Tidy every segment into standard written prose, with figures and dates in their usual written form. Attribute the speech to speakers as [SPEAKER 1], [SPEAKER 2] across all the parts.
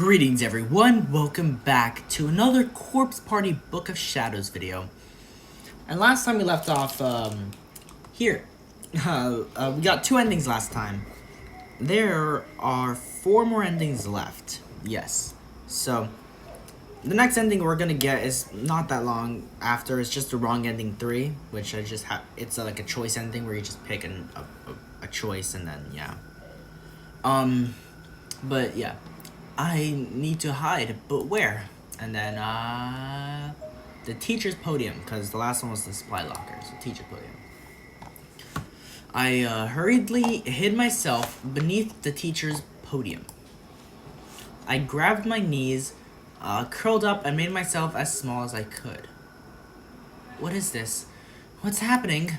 [SPEAKER 1] Greetings everyone, welcome back to another Corpse Party Book of Shadows video. And last time we left off, here. We got 2 endings last time. There are 4 more endings left, yes. So, the next ending we're gonna get is not that long after, it's just the wrong ending 3, which I just have, it's like a choice ending where you just pick a choice and then, yeah. But yeah. I need to hide, but where? And then, the teacher's podium, because the last one was the supply locker, so teacher's podium. I, hurriedly hid myself beneath the teacher's podium. I grabbed my knees, curled up, and made myself as small as I could. What is this? What's happening?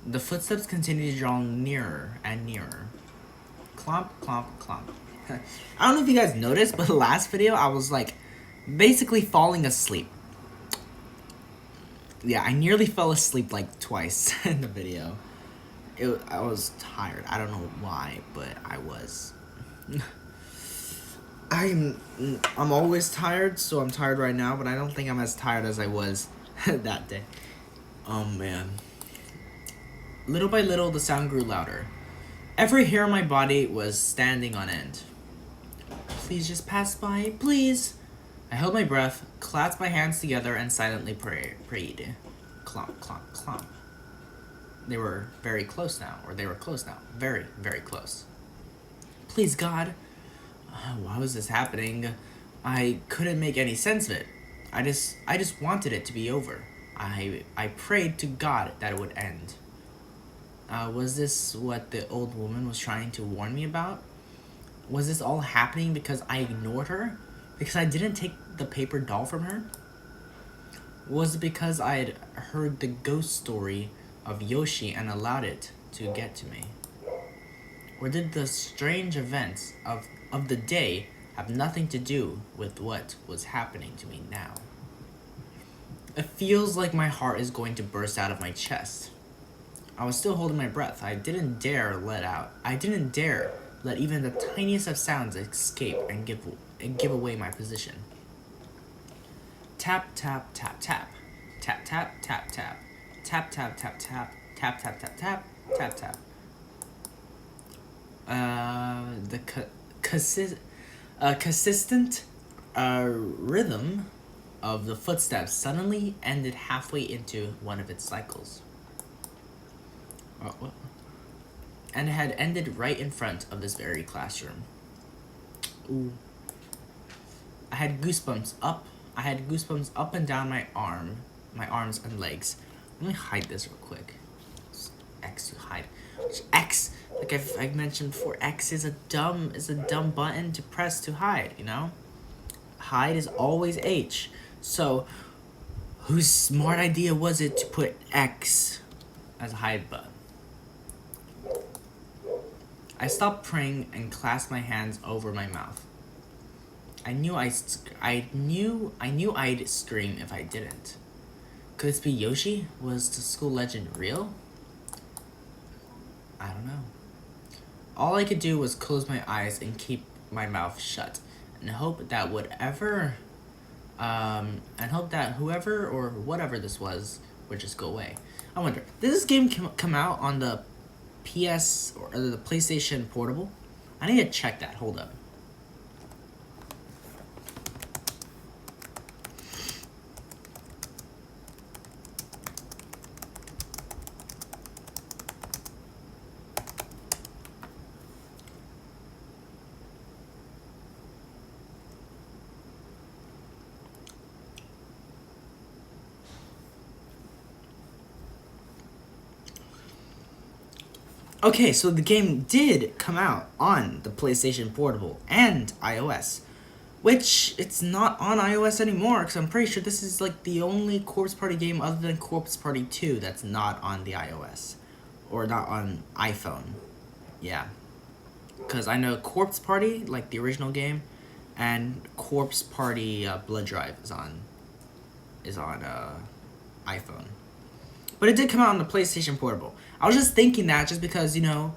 [SPEAKER 1] The footsteps continued to draw nearer and nearer. Clomp, clomp, clomp. I don't know if you guys noticed, but the last video I was like basically falling asleep. Yeah, I nearly fell asleep like twice in the video. I was tired. I don't know why, but I was. I'm always tired, so I'm tired right now, but I don't think I'm as tired as I was that day. Oh man. Little by little, the sound grew louder. Every hair on my body was standing on end. Please just pass by, please. I held my breath, clasped my hands together, and silently prayed. Clomp, clomp, clomp. They were very close now, or they were close now. Very, very close. Please, God. Why was this happening? I couldn't make any sense of it. I just wanted it to be over. I prayed to God that it would end. Was this what the old woman was trying to warn me about? Was this all happening because I ignored her? Because I didn't take the paper doll from her? Was it because I had heard the ghost story of Yoshi and allowed it to get to me? Or did the strange events of the day have nothing to do with what was happening to me now? It feels like my heart is going to burst out of my chest. I was still holding my breath. I didn't dare let even the tiniest of sounds escape and give away my position. Tap, tap, tap, tap. Tap, tap, tap, tap. Tap, tap, tap, tap. Tap, tap, tap, tap. Tap, tap. The consistent rhythm of the footsteps suddenly ended halfway into one of its cycles. What? And it had ended right in front of this very classroom. Ooh. I had goosebumps up and down my arms and legs. Let me hide this real quick. X to hide. Which X, like I've mentioned before, X is a dumb button to press to hide, you know? Hide is always H. So whose smart idea was it to put X as a hide button? I stopped praying and clasped my hands over my mouth. I knew I'd scream if I didn't. Could this be Yoshi? Was the school legend real? I don't know. All I could do was close my eyes and keep my mouth shut, and hope that whoever or whatever this was would just go away. I wonder, did this game come out on the PS or the PlayStation Portable? I need to check that. Hold up. Okay, so the game did come out on the PlayStation Portable and iOS, which it's not on iOS anymore, because I'm pretty sure this is like the only Corpse Party game other than Corpse Party 2 that's not on the iOS, or not on iPhone. Yeah, because I know Corpse Party, like the original game, and Corpse Party Blood Drive is on iPhone. But it did come out on the PlayStation Portable. I was just thinking that just because, you know,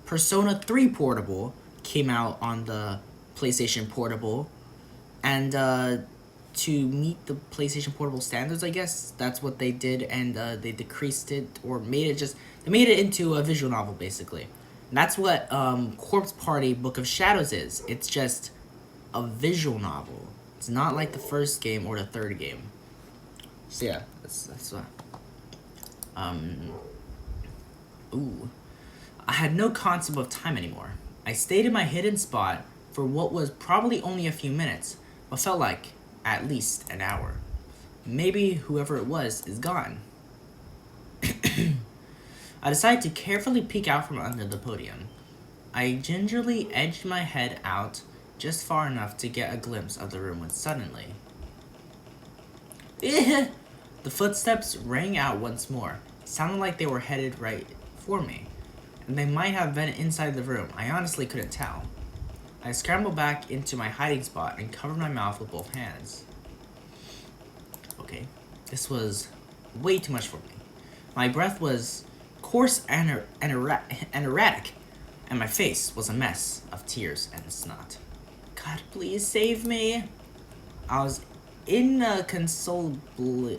[SPEAKER 1] Persona 3 Portable came out on the PlayStation Portable, and to meet the PlayStation Portable standards, I guess that's what they did, and they decreased it or they made it into a visual novel basically. And that's what Corpse Party Book of Shadows is. It's just a visual novel. It's not like the first game or the third game. So yeah, that's what. Ooh. I had no concept of time anymore. I stayed in my hidden spot for what was probably only a few minutes, but felt like at least an hour. Maybe whoever it was is gone. I decided to carefully peek out from under the podium. I gingerly edged my head out just far enough to get a glimpse of the room when suddenly... the footsteps rang out once more. It sounded like they were headed right for me, and they might have been inside the room. I honestly couldn't tell. I scrambled back into my hiding spot and covered my mouth with both hands. Okay, this was way too much for me. My breath was coarse and erratic, and my face was a mess of tears and snot. God, please save me. I was inconsolable.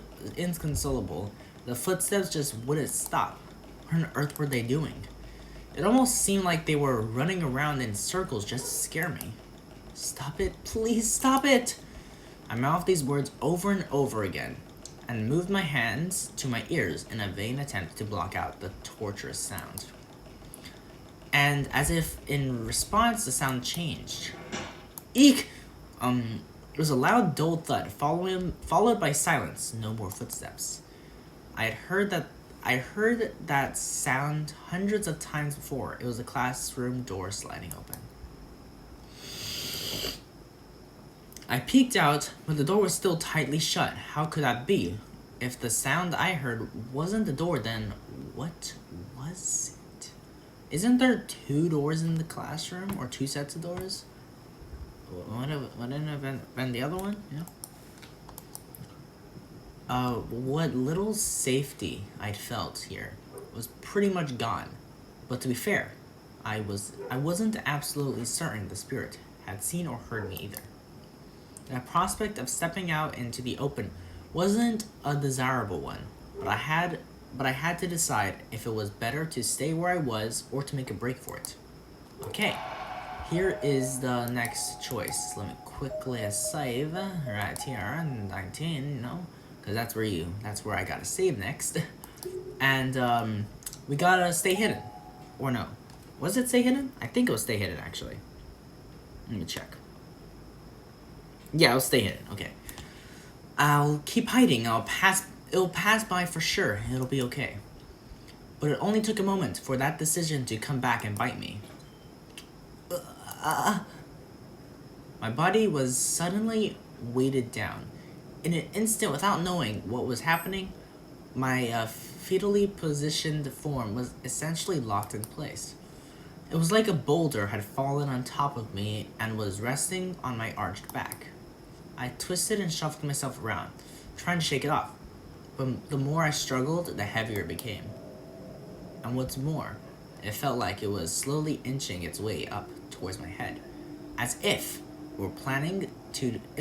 [SPEAKER 1] The footsteps just wouldn't stop. What on earth were they doing? It almost seemed like they were running around in circles just to scare me. Stop it, please stop it! I mouthed these words over and over again, and moved my hands to my ears in a vain attempt to block out the torturous sound. And as if in response, the sound changed. Eek! There was a loud, dull thud, followed by silence, no more footsteps. I heard that sound hundreds of times before. It was the classroom door sliding open. I peeked out, but the door was still tightly shut. How could that be? If the sound I heard wasn't the door, then what was it? Isn't there 2 doors in the classroom, or 2 sets of doors? Wouldn't have been the other one? Yeah. What little safety I'd felt here was pretty much gone. But to be fair, I wasn't absolutely certain the spirit had seen or heard me either. The prospect of stepping out into the open wasn't a desirable one, but I had to decide if it was better to stay where I was or to make a break for it. Okay, here is the next choice. Let me quickly save right here, 19, because that's where I gotta save next. And we gotta stay hidden, or no? Was it stay hidden? I think it was stay hidden actually. Let me check. Yeah, I'll stay hidden. Okay. I'll keep hiding. It'll pass by for sure. It'll be okay. But it only took a moment for that decision to come back and bite me. My body was suddenly weighted down. In an instant, without knowing what was happening, my fetally positioned form was essentially locked in place. It was like a boulder had fallen on top of me and was resting on my arched back. I twisted and shuffled myself around, trying to shake it off, but the more I struggled, the heavier it became. And what's more, it felt like it was slowly inching its way up towards my head, as if it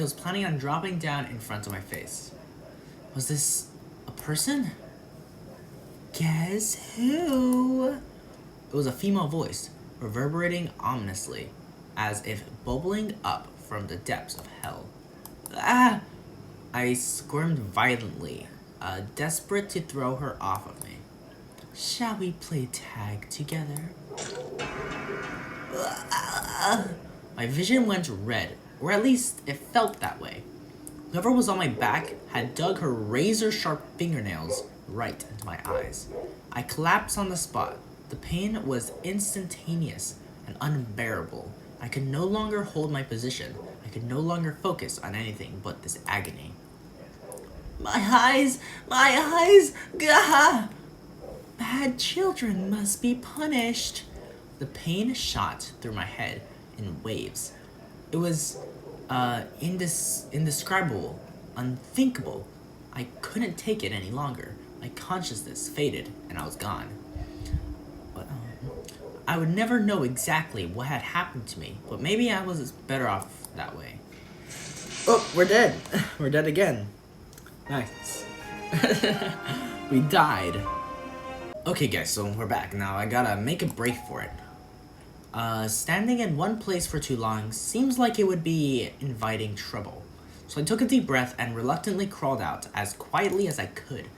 [SPEAKER 1] was planning on dropping down in front of my face. Was this a person? Guess who? It was a female voice, reverberating ominously, as if bubbling up from the depths of hell. Ah! I squirmed violently, desperate to throw her off of me. Shall we play tag together? My vision went red, or at least it felt that way. Whoever was on my back had dug her razor-sharp fingernails right into my eyes. I collapsed on the spot. The pain was instantaneous and unbearable. I could no longer hold my position. I could no longer focus on anything but this agony. My eyes! My eyes! Gah! Bad children must be punished. The pain shot through my head in waves. It was indescribable, unthinkable. I couldn't take it any longer. My consciousness faded and I was gone. I would never know exactly what had happened to me, but maybe I was better off that way. Oh, we're dead. We're dead again. Nice. We died. Okay guys, so we're back. Now I gotta make a break for it. Standing in one place for too long seems like it would be inviting trouble. So I took a deep breath and reluctantly crawled out as quietly as I could.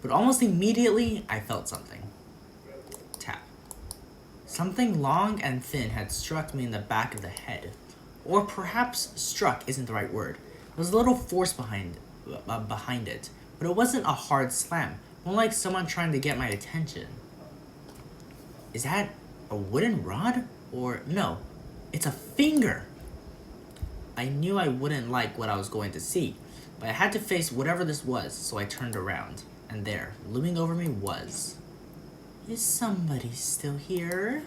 [SPEAKER 1] But almost immediately, I felt something. Tap. Something long and thin had struck me in the back of the head. Or perhaps struck isn't the right word. There was a little force behind it, but it wasn't a hard slam, more like someone trying to get my attention. Is that a wooden rod? Or no, it's a finger! I knew I wouldn't like what I was going to see, but I had to face whatever this was, so I turned around. And there, looming over me was... Is somebody still here?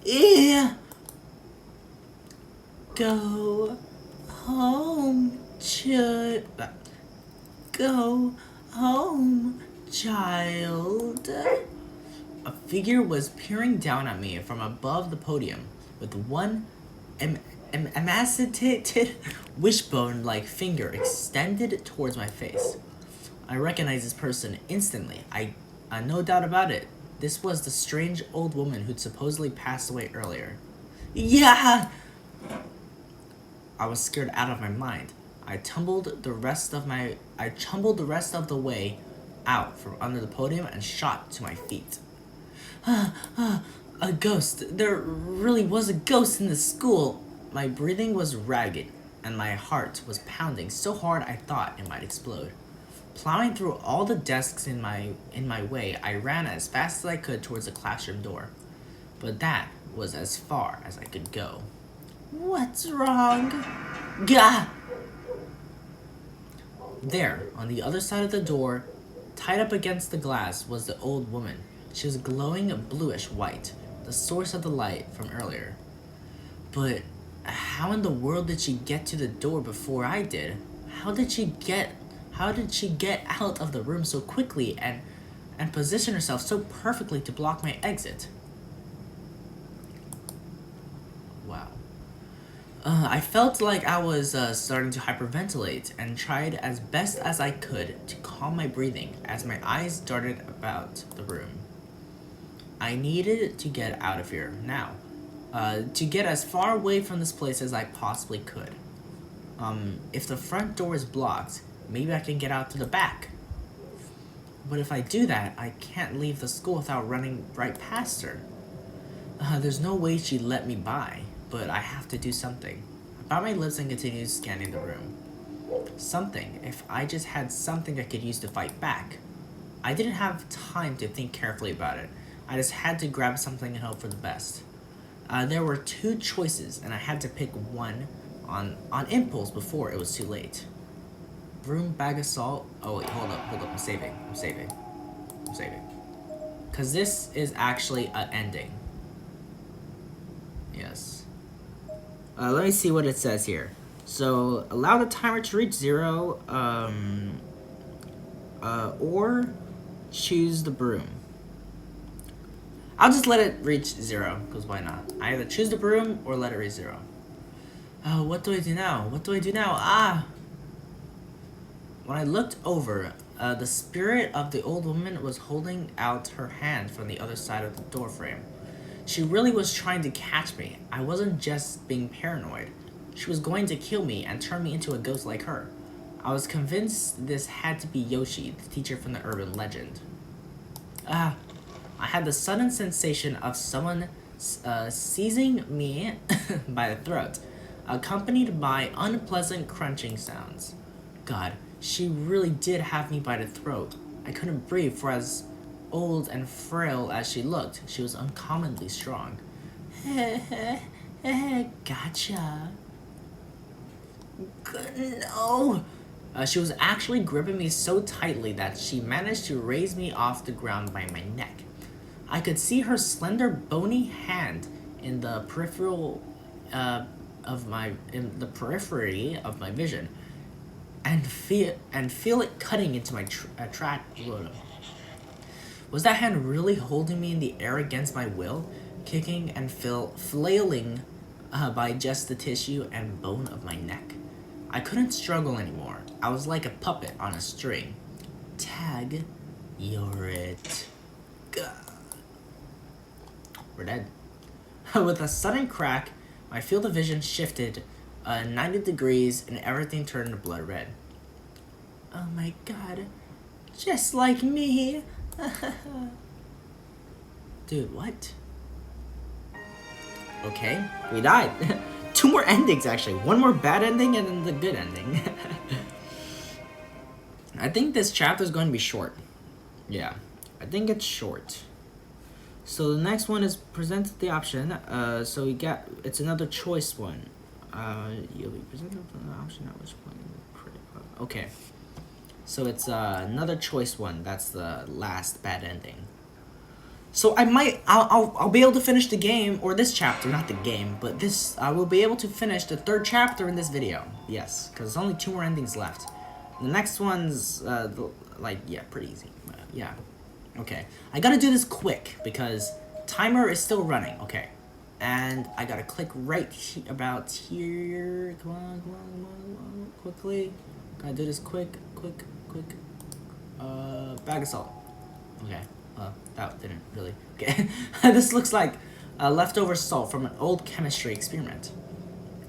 [SPEAKER 1] Yeah. Go home, Go home, child. A figure was peering down at me from above the podium with one emaciated wishbone-like finger extended towards my face. I recognized this person instantly. No doubt about it. This was the strange old woman who'd supposedly passed away earlier. Yeah! I was scared out of my mind. I tumbled the rest of the way out from under the podium and shot to my feet. A ghost. There really was a ghost in the school. My breathing was ragged, and my heart was pounding so hard I thought it might explode. Plowing through all the desks in my way, I ran as fast as I could towards the classroom door. But that was as far as I could go. What's wrong? Gah! There, on the other side of the door, tied up against the glass, was the old woman. She was glowing bluish white, the source of the light from earlier. But how in the world did she get to the door before I did? How did she get out of the room so quickly and position herself so perfectly to block my exit? Wow. I felt like I was starting to hyperventilate and tried as best as I could to calm my breathing as my eyes darted about the room. I needed to get out of here now, to get as far away from this place as I possibly could. If the front door is blocked, maybe I can get out to the back. But if I do that, I can't leave the school without running right past her. There's no way she'd let me by, but I have to do something. I bit my lips and continued scanning the room. Something, if I just had something I could use to fight back. I didn't have time to think carefully about it. I just had to grab something and hope for the best. There were two choices, and I had to pick one on impulse before it was too late. Broom, bag of salt. Oh wait, hold up. I'm saving. Cause this is actually an ending. Yes. Let me see what it says here. So, allow the timer to reach 0, or choose the broom. I'll just let it reach 0, because why not? I either choose the broom or let it reach 0. Oh, what do I do now? Ah! When I looked over, the spirit of the old woman was holding out her hand from the other side of the doorframe. She really was trying to catch me. I wasn't just being paranoid. She was going to kill me and turn me into a ghost like her. I was convinced this had to be Yoshi, the teacher from the urban legend. I had the sudden sensation of someone seizing me by the throat, accompanied by unpleasant crunching sounds. God, she really did have me by the throat. I couldn't breathe, for as old and frail as she looked, she was uncommonly strong. Gotcha. No! She was actually gripping me so tightly that she managed to raise me off the ground by my neck. I could see her slender, bony hand in the periphery of my vision, and feel it cutting into my Was that hand really holding me in the air against my will, kicking and flailing by just the tissue and bone of my neck? I couldn't struggle anymore. I was like a puppet on a string. Tag, you're it. Gah. We're dead. With a sudden crack, my field of vision shifted 90 degrees and everything turned blood red. Oh my god. Just like me. Dude, what? Okay, we died. 2 more endings, actually. 1 more bad ending and then the good ending. I think this chapter is going to be short. Yeah, I think it's short. So the next one is presented the option. So we got, it's another choice one. You'll be presented with an option at which point you pray. Okay. So it's another choice one. That's the last bad ending. So I'll be able to finish the game, or this chapter, not the game, but this, I will be able to finish the 3rd chapter in this video. Yes, because there's only 2 more endings left. The next one's, yeah, pretty easy. Yeah. Okay. I gotta do this quick, because timer is still running. Okay. And I gotta click right about here. Come on, quickly. Gotta do this quick. Bag of salt. Okay. That didn't really. Okay. This looks like leftover salt from an old chemistry experiment.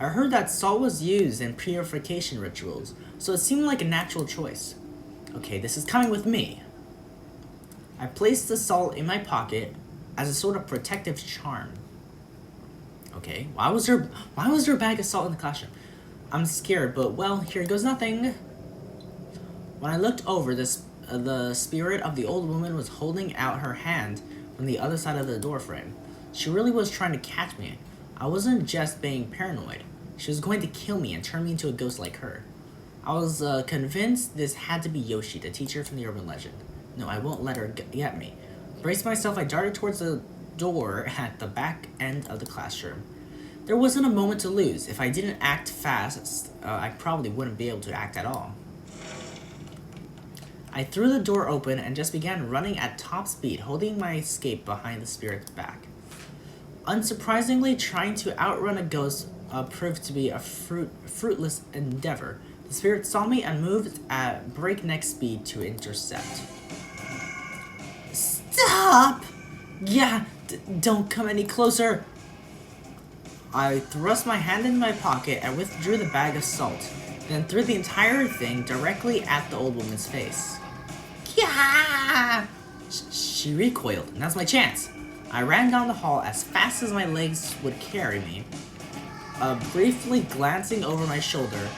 [SPEAKER 1] I heard that salt was used in purification rituals, so it seemed like a natural choice. Okay, this is coming with me. I placed the salt in my pocket as a sort of protective charm. Okay, why was there a bag of salt in the classroom? I'm scared, but well, here goes nothing. When I looked over, the spirit of the old woman was holding out her hand from the other side of the doorframe. She really was trying to catch me. I wasn't just being paranoid. She was going to kill me and turn me into a ghost like her. I was convinced this had to be Yoshi, the teacher from the urban legend. No, I won't let her get me. Brace myself, I darted towards the door at the back end of the classroom. There wasn't a moment to lose. If I didn't act fast, I probably wouldn't be able to act at all. I threw the door open and just began running at top speed, holding my escape behind the spirit's back. Unsurprisingly, trying to outrun a ghost proved to be a fruitless endeavor. The spirit saw me and moved at breakneck speed to intercept. Stop! Yeah, don't come any closer. I thrust my hand in my pocket and withdrew the bag of salt, then threw the entire thing directly at the old woman's face. Yeah! She recoiled, and that's my chance. I ran down the hall as fast as my legs would carry me, briefly glancing over my shoulder.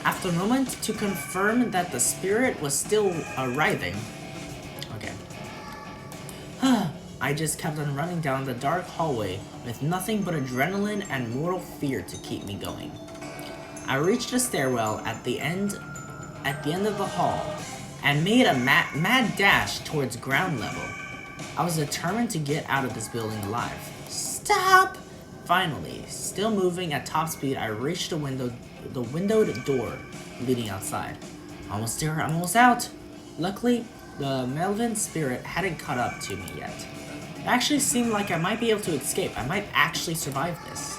[SPEAKER 1] After a moment to confirm that the spirit was still writhing. Okay. I just kept on running down the dark hallway with nothing but adrenaline and mortal fear to keep me going. I reached a stairwell at the end of the hall and made a mad dash towards ground level. I was determined to get out of this building alive. Stop! Finally, still moving at top speed, I reached the windowed door leading outside. Almost there, I'm almost out. Luckily, the Melvin spirit hadn't caught up to me yet. It actually seemed like I might be able to escape. I might actually survive this.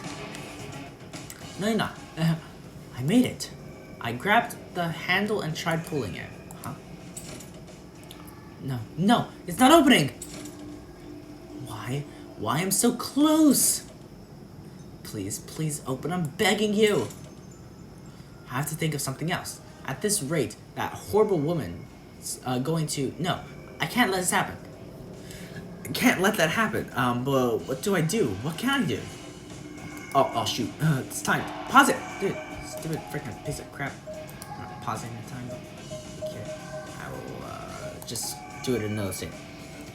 [SPEAKER 1] No, you're not. I made it. I grabbed the handle and tried pulling it. Huh? No, it's not opening! Why I'm so close? Please open, I'm begging you. I have to think of something else. At this rate, that horrible woman's going to... No, I can't let this happen. I can't let that happen. But what do I do? What can I do? Oh shoot. It's time. Pause it! Dude, stupid freaking piece of crap. I'm not pausing the time. Okay. I will just do it another thing.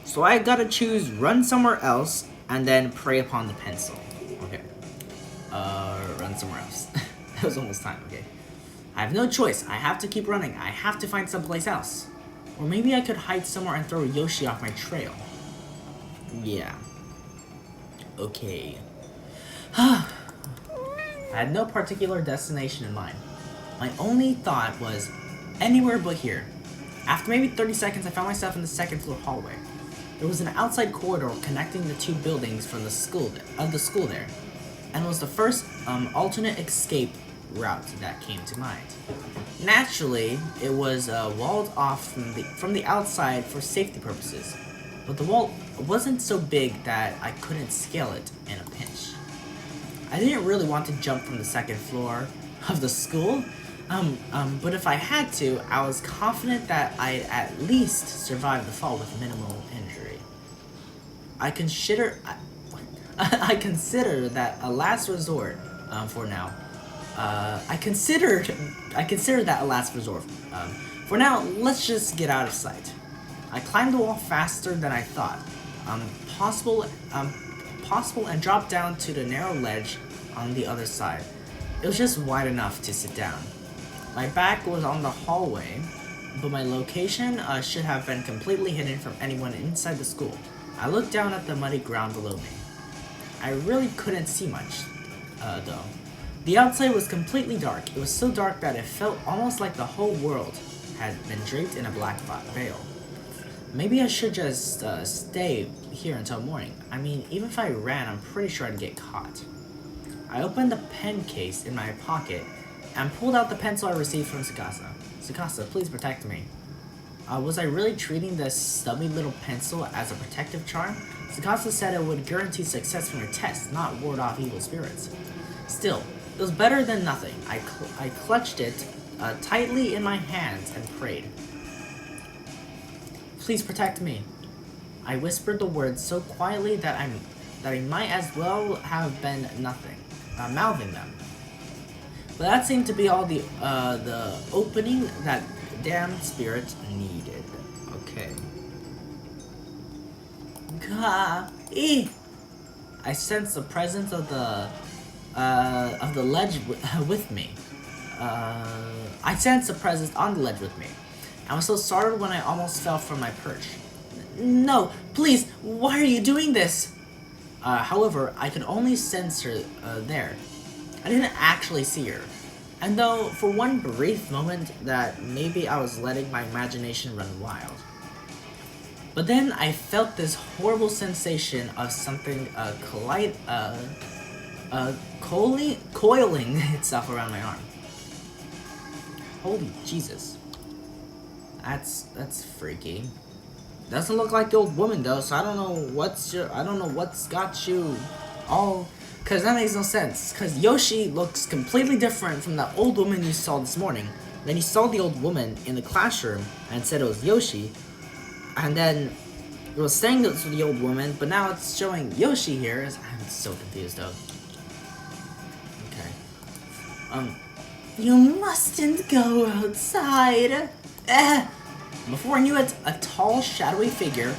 [SPEAKER 1] So I gotta choose run somewhere else and then prey upon the pencil. Okay. Run somewhere else. That was almost time, okay. I have no choice. I have to keep running. I have to find someplace else. Or maybe I could hide somewhere and throw Yoshi off my trail. Yeah. Okay. I had no particular destination in mind. My only thought was anywhere but here. After maybe 30 seconds, I found myself in the second floor hallway. There was an outside corridor connecting the two buildings from the school there, and was the first alternate escape route that came to mind. Naturally, it was walled off from the outside for safety purposes, but the wall wasn't so big that I couldn't scale it in a pinch. I didn't really want to jump from the second floor of the school, but if I had to, I was confident that I'd at least survive the fall with minimal injury. I consider that a last resort for now. I consider that a last resort. For now, let's just get out of sight. I climbed the wall faster than I thought possible, and dropped down to the narrow ledge on the other side. It was just wide enough to sit down. My back was on the hallway, but my location should have been completely hidden from anyone inside the school. I looked down at the muddy ground below me. I really couldn't see much, though. The outside was completely dark. It was so dark that it felt almost like the whole world had been draped in a black veil. Maybe I should just stay here until morning. I mean, even if I ran, I'm pretty sure I'd get caught. I opened the pen case in my pocket and pulled out the pencil I received from Tsukasa. Tsukasa, please protect me. Was I really treating this stubby little pencil as a protective charm? Tsukasa said it would guarantee success from your test, not ward off evil spirits. Still, it was better than nothing. I clutched it tightly in my hands and prayed. Please protect me. I whispered the words so quietly that I might as well have been mouthing them. But that seemed to be all the opening that damn spirit needed. Okay. I sensed the presence of the ledge with me. I sensed the presence on the ledge with me. I was so startled when I almost fell from my perch. No, please, why are you doing this? However, I could only sense her there. I didn't actually see her. And though, for one brief moment, that maybe I was letting my imagination run wild. But then I felt this horrible sensation of something coiling itself around my arm. Holy Jesus. That's freaky. Doesn't look like the old woman though, so I don't know what's got you all, cause that makes no sense. Cause Yoshi looks completely different from the old woman you saw this morning. Then you saw the old woman in the classroom and said it was Yoshi, and then it was saying it was the old woman, but now it's showing Yoshi here. I'm so confused though. Okay. You mustn't go outside. Before I knew it, a tall, shadowy figure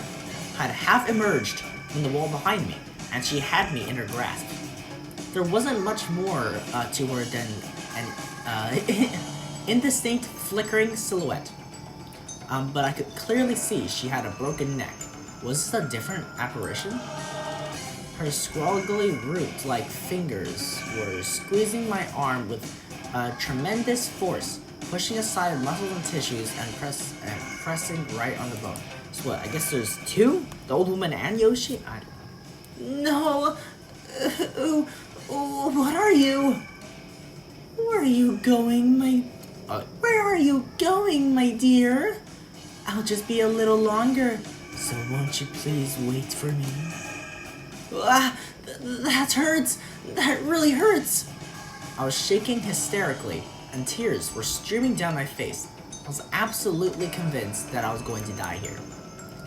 [SPEAKER 1] had half emerged from the wall behind me, and she had me in her grasp. There wasn't much more to her than an indistinct, flickering silhouette. But I could clearly see she had a broken neck. Was this a different apparition? Her scraggly root-like fingers were squeezing my arm with tremendous force, pushing aside muscles and tissues and pressing right on the bone. So what, I guess there's two? The old woman and Yoshi? I don't know. No! What are you? Where are you going, Where are you going, my dear? I'll just be a little longer, so won't you please wait for me? That hurts! That really hurts! I was shaking hysterically, and tears were streaming down my face. I was absolutely convinced that I was going to die here.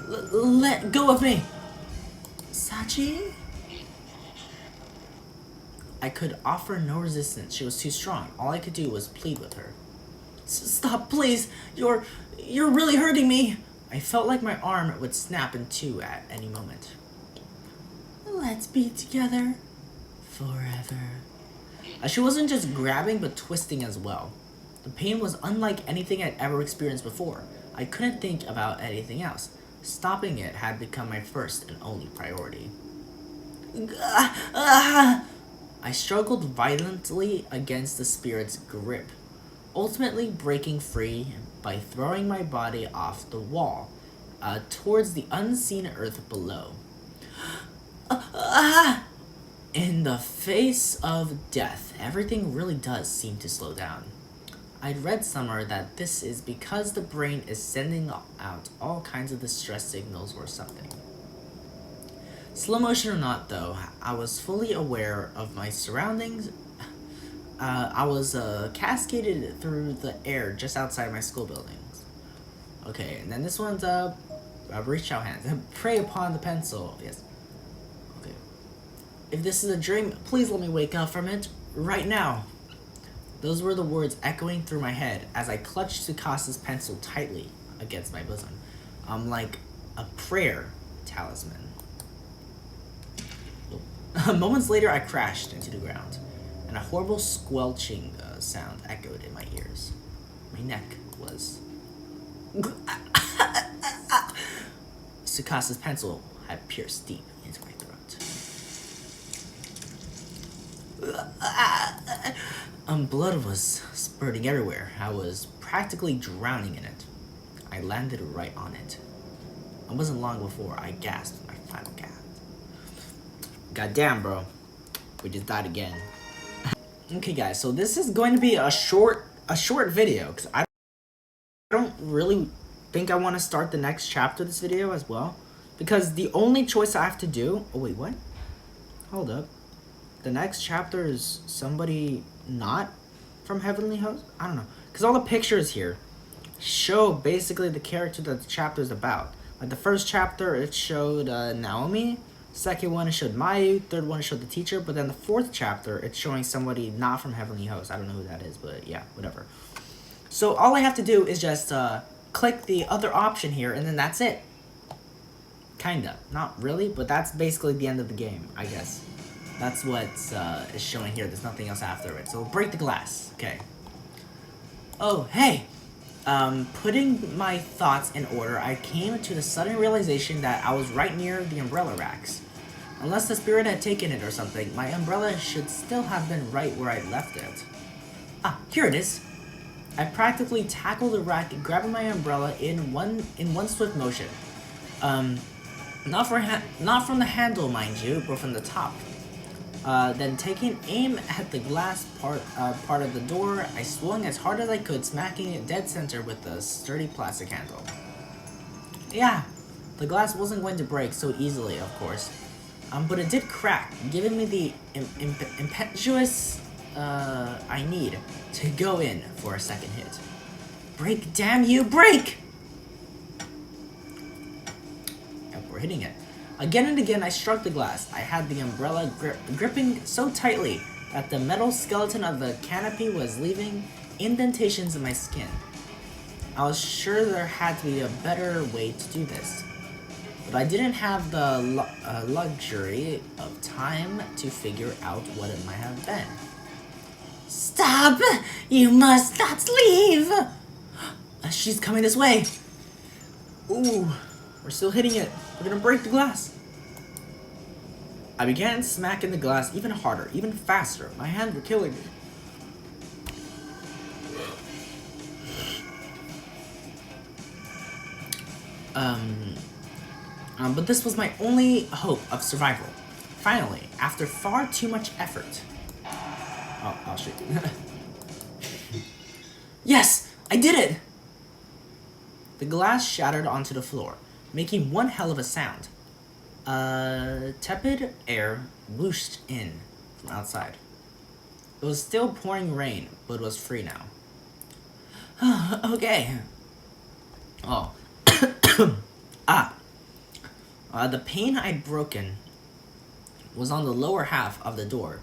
[SPEAKER 1] Let go of me! Sachi? I could offer no resistance. She was too strong. All I could do was plead with her. Stop, please! You're really hurting me! I felt like my arm would snap in two at any moment. Let's be together forever. She wasn't just grabbing, but twisting as well. The pain was unlike anything I'd ever experienced before. I couldn't think about anything else. Stopping it had become my first and only priority. I struggled violently against the spirit's grip, ultimately breaking free by throwing my body off the wall towards the unseen earth below. In the face of death, everything really does seem to slow down. I'd read somewhere that this is because the brain is sending out all kinds of distress signals or something. Slow motion or not, though, I was fully aware of my surroundings. I was cascaded through the air just outside my school buildings. Okay, and then this one's reach out hands. Prey upon the pencil. Yes. Okay. If this is a dream, please let me wake up from it right now. Those were the words echoing through my head as I clutched Tsukasa's pencil tightly against my bosom. Like a prayer talisman. Moments later, I crashed into the ground, and a horrible squelching sound echoed in my ears. My neck was... Tsukasa's pencil had pierced deep into my throat. Blood was spurting everywhere. I was practically drowning in it. I landed right on it. It wasn't long before I gasped my final gasp. Goddamn, bro. We just died again. Okay, guys, so this is going to be a short video, because I don't really think I want to start the next chapter of this video as well, because the only choice I have to do... Oh, wait, what? Hold up. The next chapter is somebody not from Heavenly Host? I don't know. Because all the pictures here show basically the character that the chapter is about. Like the first chapter, it showed Naomi. Second one, it showed Mayu. Third one, it showed the teacher. But then the fourth chapter, it's showing somebody not from Heavenly Host. I don't know who that is, but yeah, whatever. So all I have to do is just click the other option here, and then that's it. Kinda. Not really, but that's basically the end of the game, I guess. That's what is showing here. There's nothing else after it. So break the glass. Okay. Oh, hey! Putting my thoughts in order, I came to the sudden realization that I was right near the umbrella racks. Unless the spirit had taken it or something, my umbrella should still have been right where I left it. Ah, here it is. I practically tackled the rack, grabbing my umbrella in one swift motion. Not from the handle, mind you, but from the top. Then taking aim at the glass part of the door, I swung as hard as I could, smacking it dead center with the sturdy plastic handle. Yeah, the glass wasn't going to break so easily, of course. But it did crack, giving me the impetuous I need to go in for a second hit. Break, damn you, break! Yep, we're hitting it. Again and again, I struck the glass. I had the umbrella gripping so tightly that the metal skeleton of the canopy was leaving indentations in my skin. I was sure there had to be a better way to do this, but I didn't have the luxury of time to figure out what it might have been. Stop! You must not leave! She's coming this way. Ooh, we're still hitting it. We're gonna break the glass. I began smacking the glass even harder, even faster. My hands were killing me. But this was my only hope of survival. Finally, after far too much effort. Oh shit. Yes! I did it! The glass shattered onto the floor, making one hell of a sound. Tepid air whooshed in from outside. It was still pouring rain, but it was free now. Okay. Oh. The pane I'd broken was on the lower half of the door,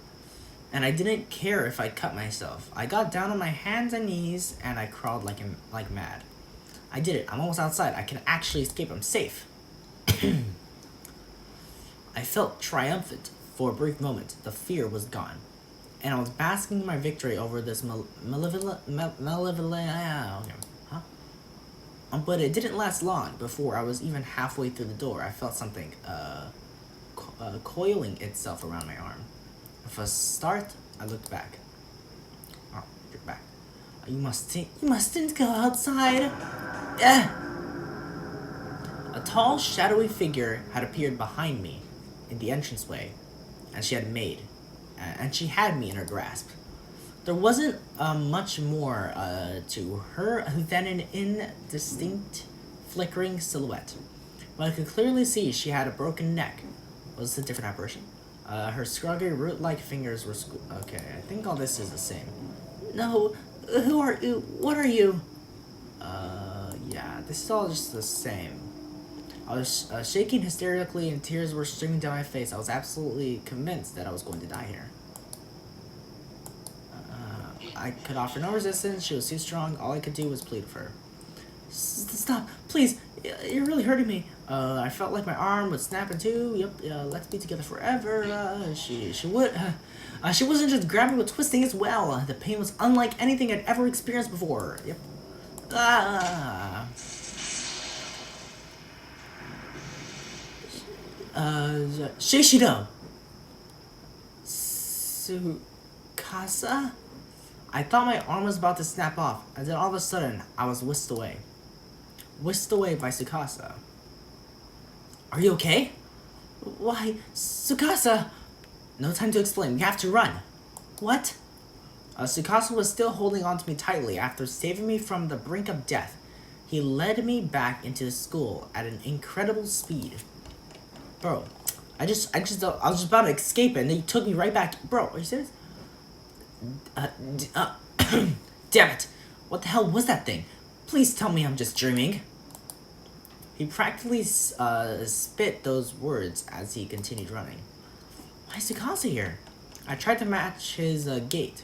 [SPEAKER 1] and I didn't care if I cut myself. I got down on my hands and knees, and I crawled like mad. I did it. I'm almost outside. I can actually escape. I'm safe. I felt triumphant. For a brief moment, the fear was gone, and I was basking in my victory over this malevolent. But it didn't last long. Before I was even halfway through the door, I felt something coiling itself around my arm. With a start, I looked back. Oh, you're back. You mustn't go outside. tall, shadowy figure had appeared behind me in the entranceway, and she had me in her grasp. There wasn't much more to her than an indistinct, flickering silhouette. But I could clearly see she had a broken neck. Was this a different apparition? Her scraggy, root-like fingers were okay, I think all this is the same. No, who are you? What are you? Yeah, this is all just the same. I was shaking hysterically and tears were streaming down my face. I was absolutely convinced that I was going to die here. I could offer no resistance. She was too strong. All I could do was plead for her. Stop, please. You're really hurting me. I felt like my arm would snap in two. Yep, let's be together forever. She wasn't just grabbing but twisting as well. The pain was unlike anything I'd ever experienced before. Yep. Shishido. Tsukasa? I thought my arm was about to snap off, and then all of a sudden, I was whisked away. Whisked away by Tsukasa. Are you okay? Why, Tsukasa! No time to explain, we have to run. What? Tsukasa was still holding on to me tightly after saving me from the brink of death. He led me back into the school at an incredible speed. Bro, I was just about to escape it, and then you took me right back. Bro, are you serious? Damn it! What the hell was that thing? Please tell me I'm just dreaming. He practically spit those words as he continued running. Why is Tsukasa here? I tried to match his gait.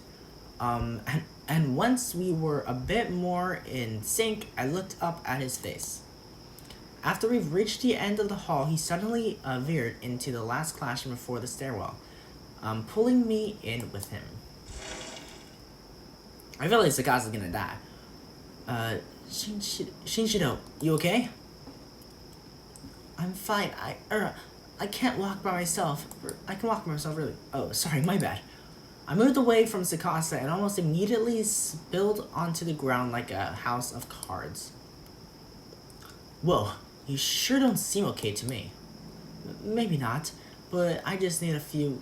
[SPEAKER 1] And once we were a bit more in sync, I looked up at his face. After we've reached the end of the hall, he suddenly veered into the last classroom before the stairwell, pulling me in with him. I feel like Tsukasa is gonna die. Shinshido, you okay? I'm fine. I can't walk by myself. I can walk by myself, really. Oh, sorry, my bad. I moved away from Tsukasa and almost immediately spilled onto the ground like a house of cards. Whoa, you sure don't seem okay to me. Maybe not, but I just need a few...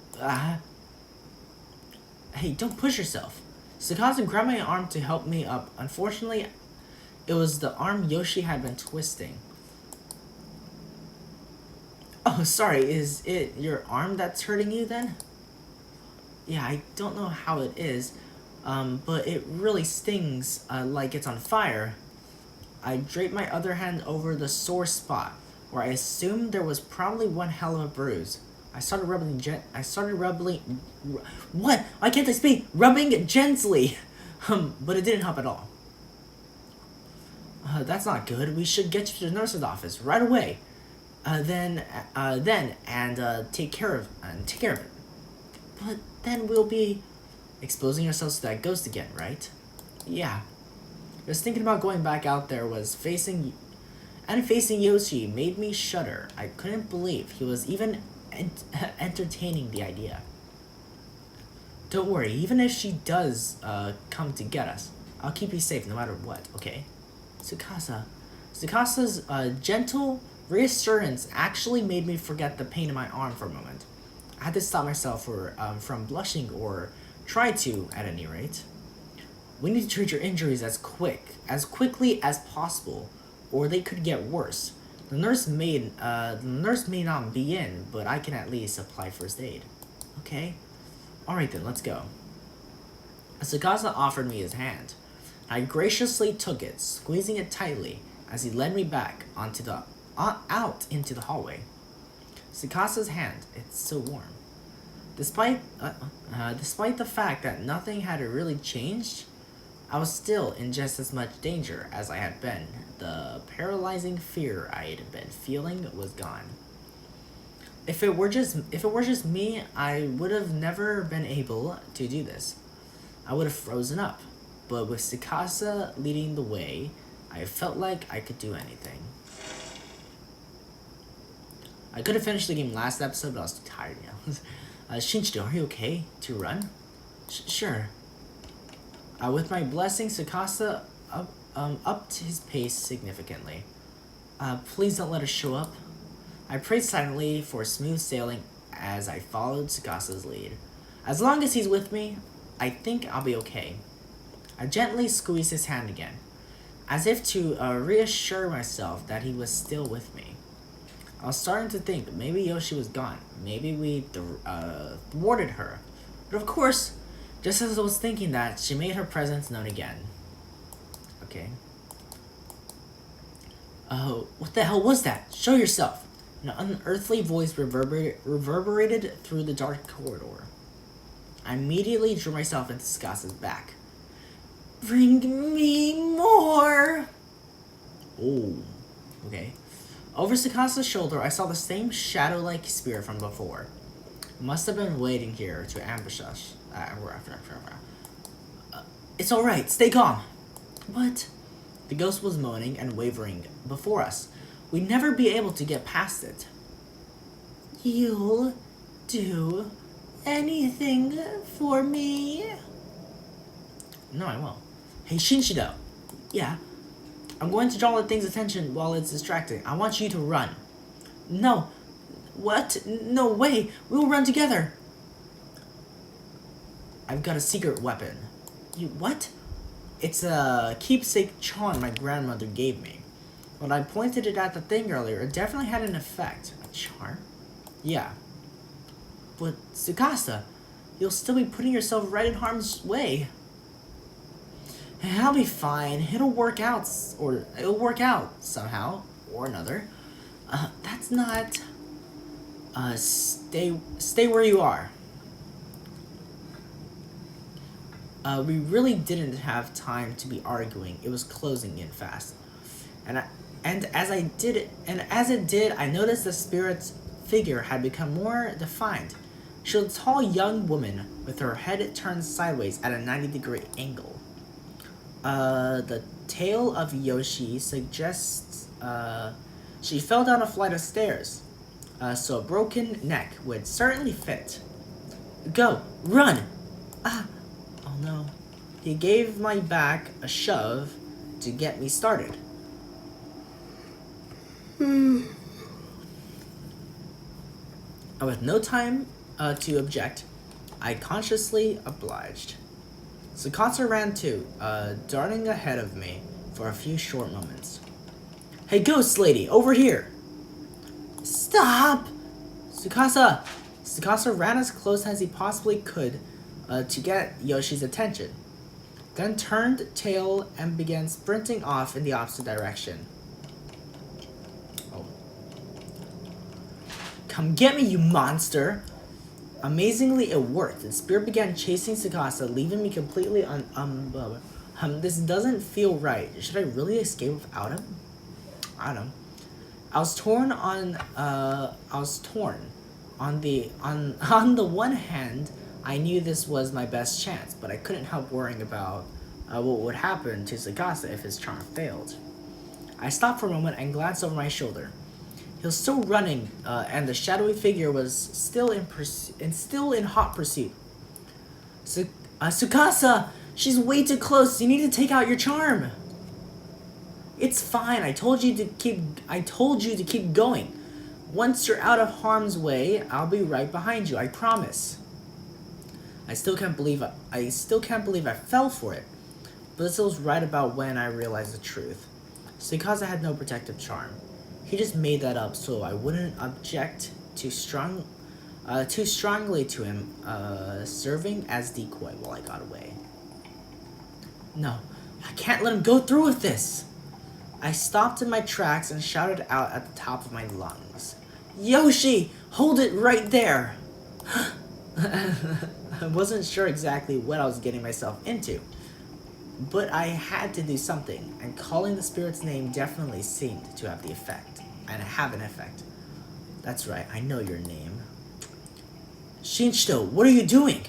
[SPEAKER 1] Hey, don't push yourself. Tsukasa grabbed my arm to help me up. Unfortunately, it was the arm Yoshi had been twisting. Oh, sorry, is it your arm that's hurting you then? Yeah, I don't know how it is, but it really stings like it's on fire. I draped my other hand over the sore spot, where I assumed there was probably one hell of a bruise. I started rubbing what? Why can't I speak? Rubbing gently. But it didn't help at all. That's not good. We should get you to the nurse's office right away. Then take care of it. But then we'll be exposing ourselves to that ghost again, right? Yeah. Just thinking about going back out there facing Yoshi made me shudder. I couldn't believe he was even entertaining the idea. Don't worry, even if she does come to get us, I'll keep you safe no matter what, okay? Tsukasa's gentle reassurance actually made me forget the pain in my arm for a moment. I had to stop myself from blushing, or try to, at any rate. We need to treat your injuries as quickly as possible, or they could get worse. The nurse may not be in, but I can at least apply first aid. Okay? Alright then, let's go. Tsukasa offered me his hand. I graciously took it, squeezing it tightly as he led me back out into the hallway. Tsukasa's hand, it's so warm. Despite the fact that nothing had really changed, I was still in just as much danger as I had been. The paralyzing fear I had been feeling was gone. If it were just me, I would have never been able to do this. I would have frozen up. But with Tsukasa leading the way, I felt like I could do anything. I could have finished the game last episode, but I was too tired now. Shinshido, are you okay to run? Sure. With my blessing, Tsukasa upped his pace significantly. Please don't let her show up. I prayed silently for smooth sailing as I followed Tsukasa's lead. As long as he's with me, I think I'll be okay. I gently squeezed his hand again, as if to reassure myself that he was still with me. I was starting to think maybe Yoshi was gone. Maybe we thwarted her. But of course, just as I was thinking that, she made her presence known again. Okay. Oh, what the hell was that? Show yourself. An unearthly voice reverberated through the dark corridor. I immediately drew myself into Tsukasa's back. Bring me more! Oh, okay. Over Tsukasa's shoulder, I saw the same shadow-like spirit from before. Must have been waiting here to ambush us. It's alright, stay calm. What? The ghost was moaning and wavering before us. We'd never be able to get past it. You'll do anything for me? No, I won't. Hey, Shinshido. Yeah? I'm going to draw the thing's attention while it's distracting. I want you to run. No. What? No way. We'll run together. I've got a secret weapon. You what? It's a keepsake charm my grandmother gave me. When I pointed it at the thing earlier, it definitely had an effect. A charm? Yeah. But Tsukasa, you'll still be putting yourself right in harm's way. I'll be fine. It'll work out somehow or another. That's not. Stay where you are. We really didn't have time to be arguing. It was closing in fast, and as it did, I noticed the spirit's figure had become more defined. She was a tall young woman with her head turned sideways at a 90-degree angle. The tale of Yoshi suggests she fell down a flight of stairs, so a broken neck would certainly fit. Go! Run! Oh no. He gave my back a shove to get me started. With no time to object, I consciously obliged. Tsukasa ran too, darting ahead of me for a few short moments. Hey, ghost lady, over here! Stop! Tsukasa! Tsukasa ran as close as he possibly could to get Yoshi's attention, then turned tail and began sprinting off in the opposite direction. Oh. Come get me, you monster! Amazingly, it worked. The spirit began chasing Tsukasa, leaving me completely this doesn't feel right. Should I really escape without him? I don't know. I was torn on the one hand, I knew this was my best chance, but I couldn't help worrying about what would happen to Tsukasa if his charm failed. I stopped for a moment and glanced over my shoulder. He was still running, and the shadowy figure was still in hot pursuit. Tsukasa, she's way too close. You need to take out your charm. It's fine. I told you to keep going. Once you're out of harm's way, I'll be right behind you. I promise. I still can't believe I fell for it. But this was right about when I realized the truth. Tsukasa had no protective charm. He just made that up so I wouldn't object too strongly to him serving as decoy while I got away. No, I can't let him go through with this. I stopped in my tracks and shouted out at the top of my lungs. Yoshi, hold it right there. I wasn't sure exactly what I was getting myself into, but I had to do something, and calling the spirit's name definitely seemed to have an effect. That's right, I know your name. Shinshido, what are you doing?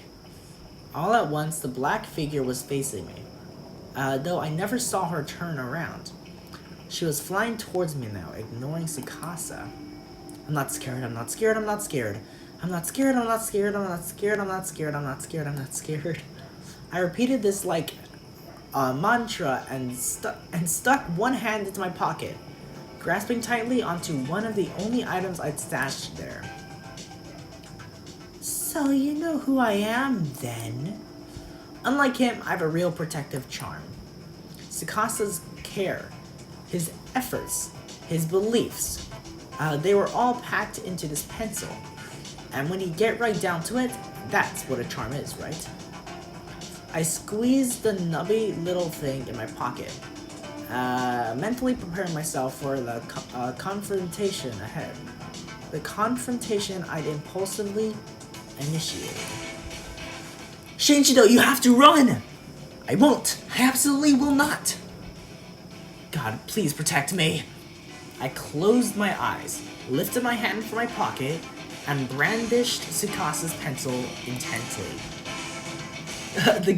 [SPEAKER 1] All at once, the black figure was facing me, though I never saw her turn around. She was flying towards me now, ignoring Tsukasa. I'm not scared, I'm not scared, I'm not scared. I'm not scared, I'm not scared, I'm not scared, I'm not scared, I'm not scared, I'm not scared. I repeated this like a mantra and stuck one hand into my pocket. grasping tightly onto one of the only items I'd stashed there. So you know who I am, then? Unlike him, I have a real protective charm. Tsukasa's care, his efforts, his beliefs, they were all packed into this pencil. And when you get right down to it, that's what a charm is, right? I squeezed the nubby little thing in my pocket, mentally preparing myself for the confrontation ahead. The confrontation I'd impulsively initiated. Shinjido, you have to run! I won't. I absolutely will not. God, please protect me. I closed my eyes, lifted my hand from my pocket, and brandished Tsukasa's pencil intently. The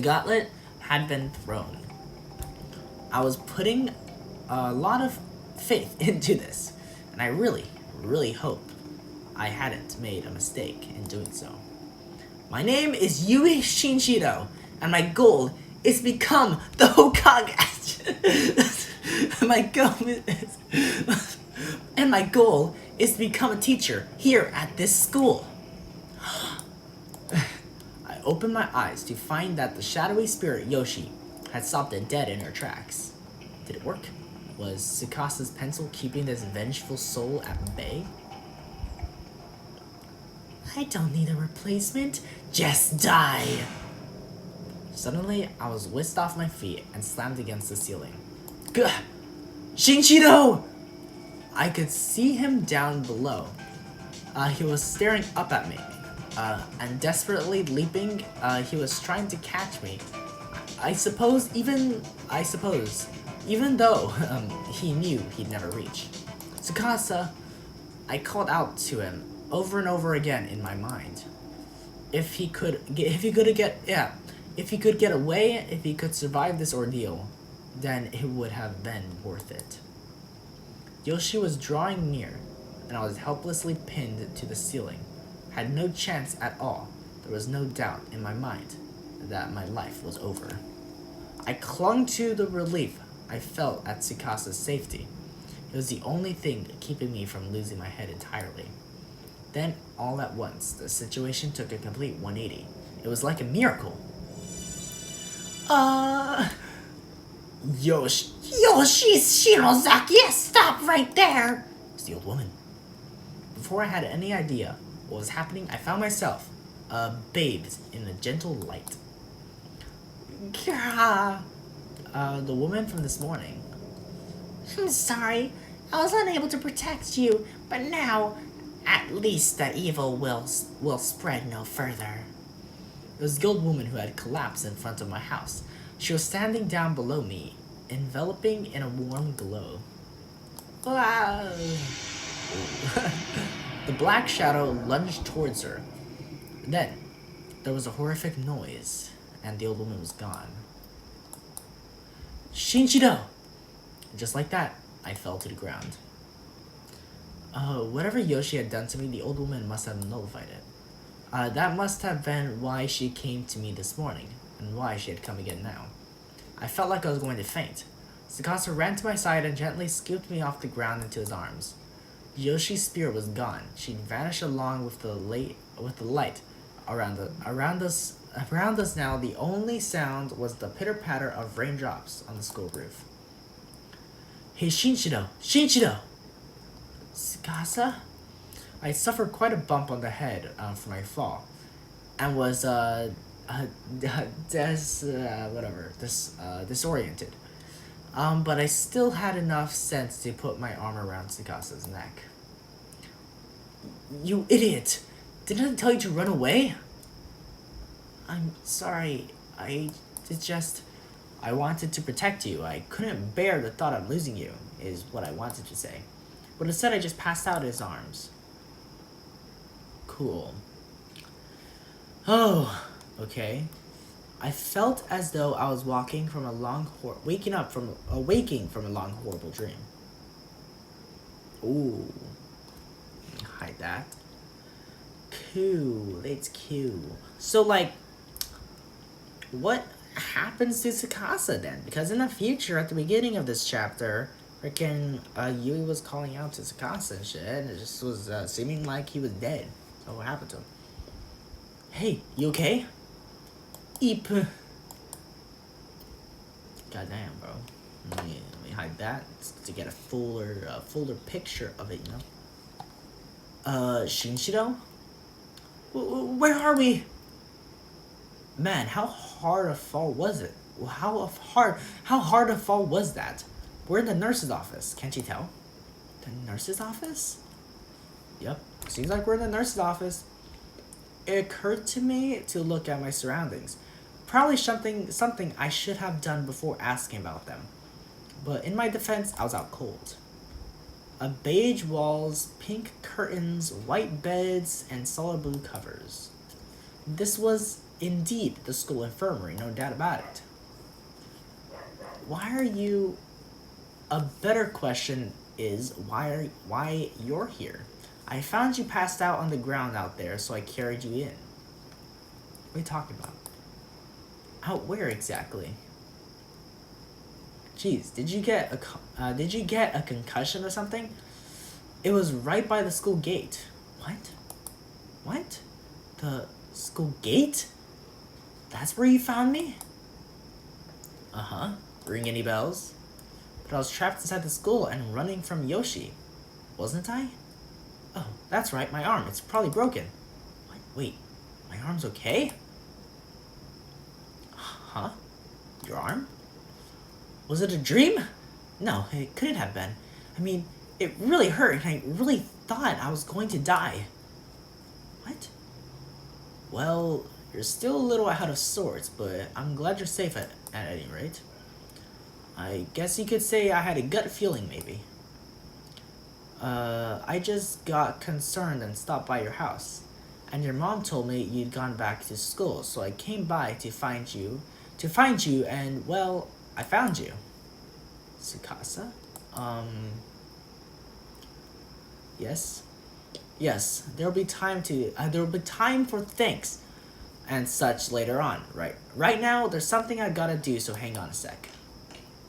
[SPEAKER 1] gauntlet had been thrown. I was putting a lot of faith into this, and I really, really hope I hadn't made a mistake in doing so. My name is Yui Shinjido, and my goal is to become the Hokage. My goal is to become a teacher here at this school. I opened my eyes to find that the shadowy spirit Yoshi had stopped it dead in her tracks. Did it work? Was Tsukasa's pencil keeping this vengeful soul at bay? I don't need a replacement. Just die. Suddenly, I was whisked off my feet and slammed against the ceiling. Gah! Shinjido! I could see him down below. He was staring up at me, and desperately leaping, he was trying to catch me. I suppose, even though he knew he'd never reach. Tsukasa, I called out to him over and over again in my mind. If he could get away, if he could survive this ordeal, then it would have been worth it. Yoshi was drawing near, and I was helplessly pinned to the ceiling. Had no chance at all. There was no doubt in my mind that my life was over. I clung to the relief I felt at Tsukasa's safety. It was the only thing keeping me from losing my head entirely. Then, all at once, the situation took a complete 180. It was like a miracle. Yoshi Shirozaki, stop right there! It's the old woman. Before I had any idea what was happening, I found myself, bathed in a gentle light. Kira, the woman from this morning. I'm sorry, I was unable to protect you, but now, at least the evil will spread no further. It was the old woman who had collapsed in front of my house. She was standing down below me, enveloping in a warm glow. Wow. The black shadow lunged towards her. Then, there was a horrific noise, and the old woman was gone. Shinjido! Just like that, I fell to the ground. Whatever Yoshi had done to me, the old woman must have nullified it. That must have been why she came to me this morning, and why she had come again now. I felt like I was going to faint. Tsukasa ran to my side and gently scooped me off the ground into his arms. Yoshi's spirit was gone. She'd vanished along with the light around us. Around us now, the only sound was the pitter-patter of raindrops on the school roof. Hey, Shinjido! Shinjido! Tsukasa? I suffered quite a bump on the head from my fall, and was disoriented. But I still had enough sense to put my arm around Tsukasa's neck. You idiot! Didn't I tell you to run away? I'm sorry. I wanted to protect you. I couldn't bear the thought of losing you, is what I wanted to say. But instead I just passed out in his arms. Cool. Oh, okay. I felt as though I was waking from a long horrible dream. Ooh. Hide that. Cool. It's cool. So, like, what happens to Tsukasa then? Because in the future, at the beginning of this chapter, freaking Yui was calling out to Tsukasa and shit, and it just was seeming like he was dead. So what happened to him? Hey, you okay? Eep. Goddamn, bro. Let me hide that to get a fuller picture of it, you know. Shinshiro? Where are we? Man, how hard a fall was it? How hard a fall was that? We're in the nurse's office. Can't you tell? The nurse's office? Yep. Seems like we're in the nurse's office. It occurred to me to look at my surroundings. Probably something I should have done before asking about them. But in my defense, I was out cold. Beige walls, pink curtains, white beds, and solid blue covers. This was indeed the school infirmary, no doubt about it. Why are you... A better question is, why you're here? I found you passed out on the ground out there, so I carried you in. What are you talking about? Out where exactly? Jeez, did you get a concussion or something? It was right by the school gate. What? What? The school gate? That's where you found me? Uh-huh. Ring any bells? But I was trapped inside the school and running from Yoshi. Wasn't I? Oh, that's right, my arm. It's probably broken. What? Wait, my arm's okay? Huh? Your arm? Was it a dream? No, it couldn't have been. I mean, it really hurt, and I really thought I was going to die. What? Well, you're still a little out of sorts, but I'm glad you're safe at any rate. I guess you could say I had a gut feeling, maybe. I just got concerned and stopped by your house. And your mom told me you'd gone back to school, so I came by to find you, and, well, I found you. Tsukasa? Yes? Yes, there'll be time for thanks and such later on, right? Right now, there's something I gotta do, so hang on a sec.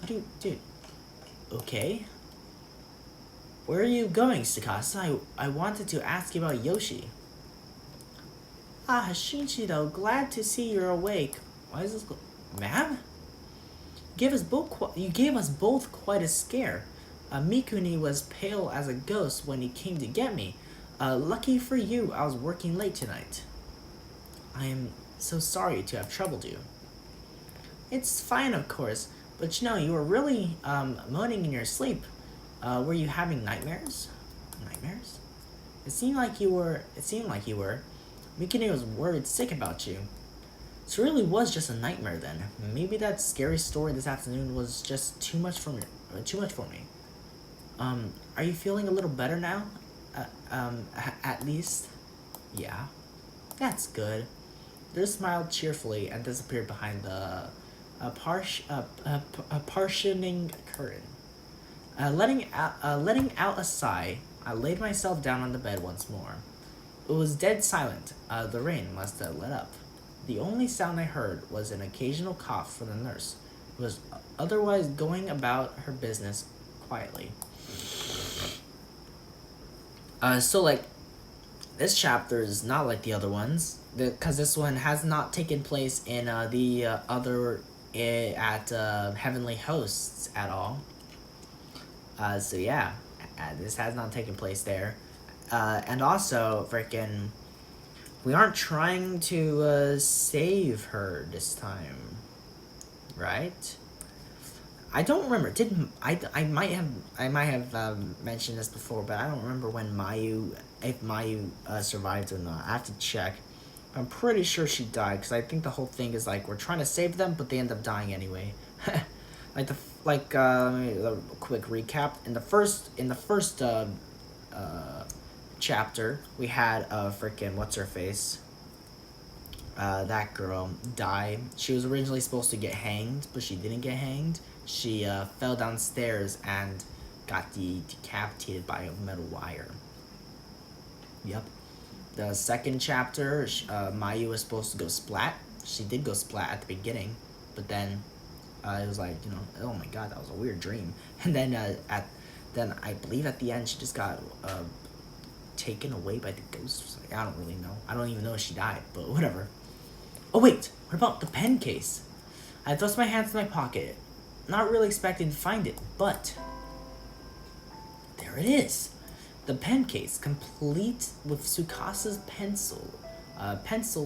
[SPEAKER 1] Dude. Okay. Where are you going, Tsukasa? I wanted to ask you about Yoshi. Ah, Shinshiro, glad to see you're awake. Why is this... Ma'am? You gave us both quite a scare. Mikuni was pale as a ghost when he came to get me. Lucky for you, I was working late tonight. I am so sorry to have troubled you. It's fine, of course, but you were really moaning in your sleep. Were you having nightmares? Nightmares? It seemed like you were. Mikuni was worried sick about you. So it really was just a nightmare then. Maybe that scary story this afternoon was just too much for me. Are you feeling a little better now? At least? Yeah. That's good. They smiled cheerfully and disappeared behind the partitioning curtain. Letting out a sigh, I laid myself down on the bed once more. It was dead silent. The rain must have let up. The only sound I heard was an occasional cough from the nurse, who was otherwise going about her business quietly. This chapter is not like the other ones, because this one has not taken place in the other at Heavenly Hosts at all. So yeah, this has not taken place there. And also, freaking, we aren't trying to save her this time, right? I don't remember. I might have mentioned this before, but I don't remember when if Mayu survived or not. I have to check. I'm pretty sure she died, because I think the whole thing is like we're trying to save them, but they end up dying anyway. Let me a quick recap. In the first chapter, we had freaking what's her face. That girl died. She was originally supposed to get hanged, but she didn't get hanged. She fell downstairs and got decapitated by a metal wire. Yep. The second chapter, Mayu was supposed to go splat. She did go splat at the beginning, but then it was like, oh my god, that was a weird dream. And then then I believe at the end she just got taken away by the ghost. I don't really know. I don't even know if she died, but whatever. Oh wait, what about the pen case? I thrust my hands in my pocket, not really expecting to find it, but there it is. The pen case, complete with Tsukasa's pencil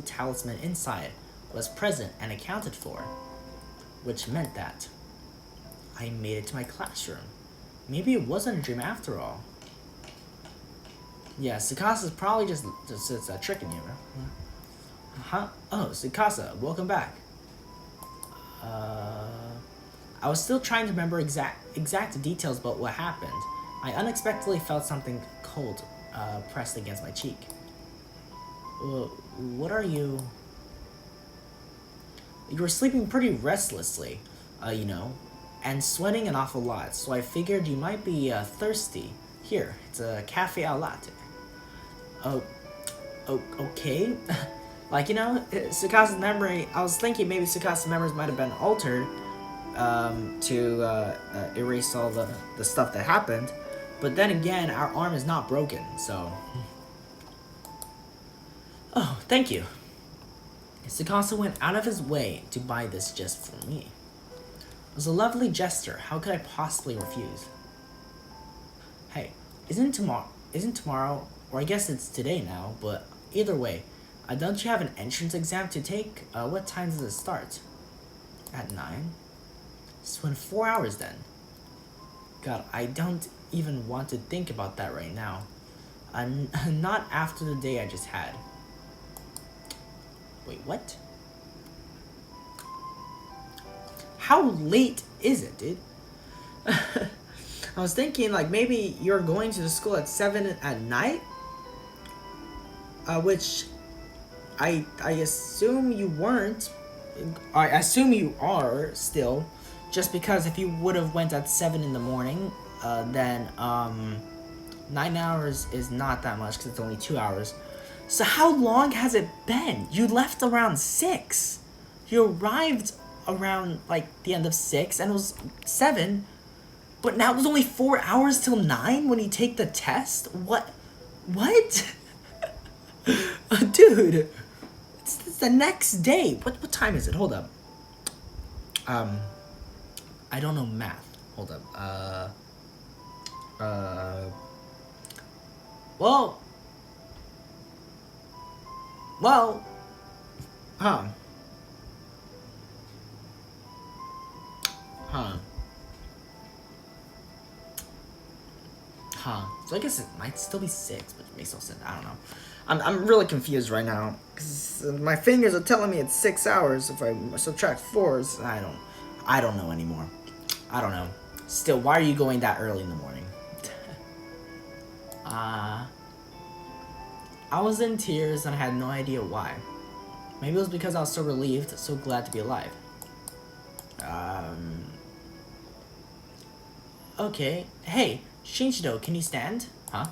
[SPEAKER 1] talisman inside, was present and accounted for, which meant that I made it to my classroom. Maybe it wasn't a dream after all. Yeah, Tsukasa's probably just tricking you, bro. Huh? Oh, Tsukasa, welcome back. I was still trying to remember exact details about what happened. I unexpectedly felt something cold pressed against my cheek. What are you? You were sleeping pretty restlessly, and sweating an awful lot, so I figured you might be thirsty. Here, it's a cafe al latte. Okay. Tsukasa's memory, I was thinking maybe Tsukasa's memories might have been altered to erase all the stuff that happened. But then again, our arm is not broken, so... Oh, thank you. Tsukasa went out of his way to buy this just for me. It was a lovely gesture. How could I possibly refuse? Hey, isn't tomorrow, or I guess it's today now, but either way, don't you have an entrance exam to take? What time does it start? At 9? So in 4 hours then. God, I don't even want to think about that right now. Not after the day I just had. Wait, what? How late is it, dude? I was thinking, like, maybe you're going to the school at 7 at night? Which I assume you weren't. I assume you are still. Just because if you would have went at 7 in the morning, then 9 hours is not that much because it's only 2 hours. So how long has it been? You left around 6. You arrived around like the end of 6 and it was 7. But now it was only 4 hours till 9 when you take the test? What? Dude, it's the next day. What time is it? Hold up. I don't know math. Hold up. So I guess it might still be 6, but it makes no sense. I don't know. I'm really confused right now because my fingers are telling me it's 6 hours. If I subtract 4s, I don't know anymore. I don't know. Still, why are you going that early in the morning? I was in tears and I had no idea why. Maybe it was because I was so relieved, so glad to be alive. Okay. Hey, Shinchido, can you stand? Huh?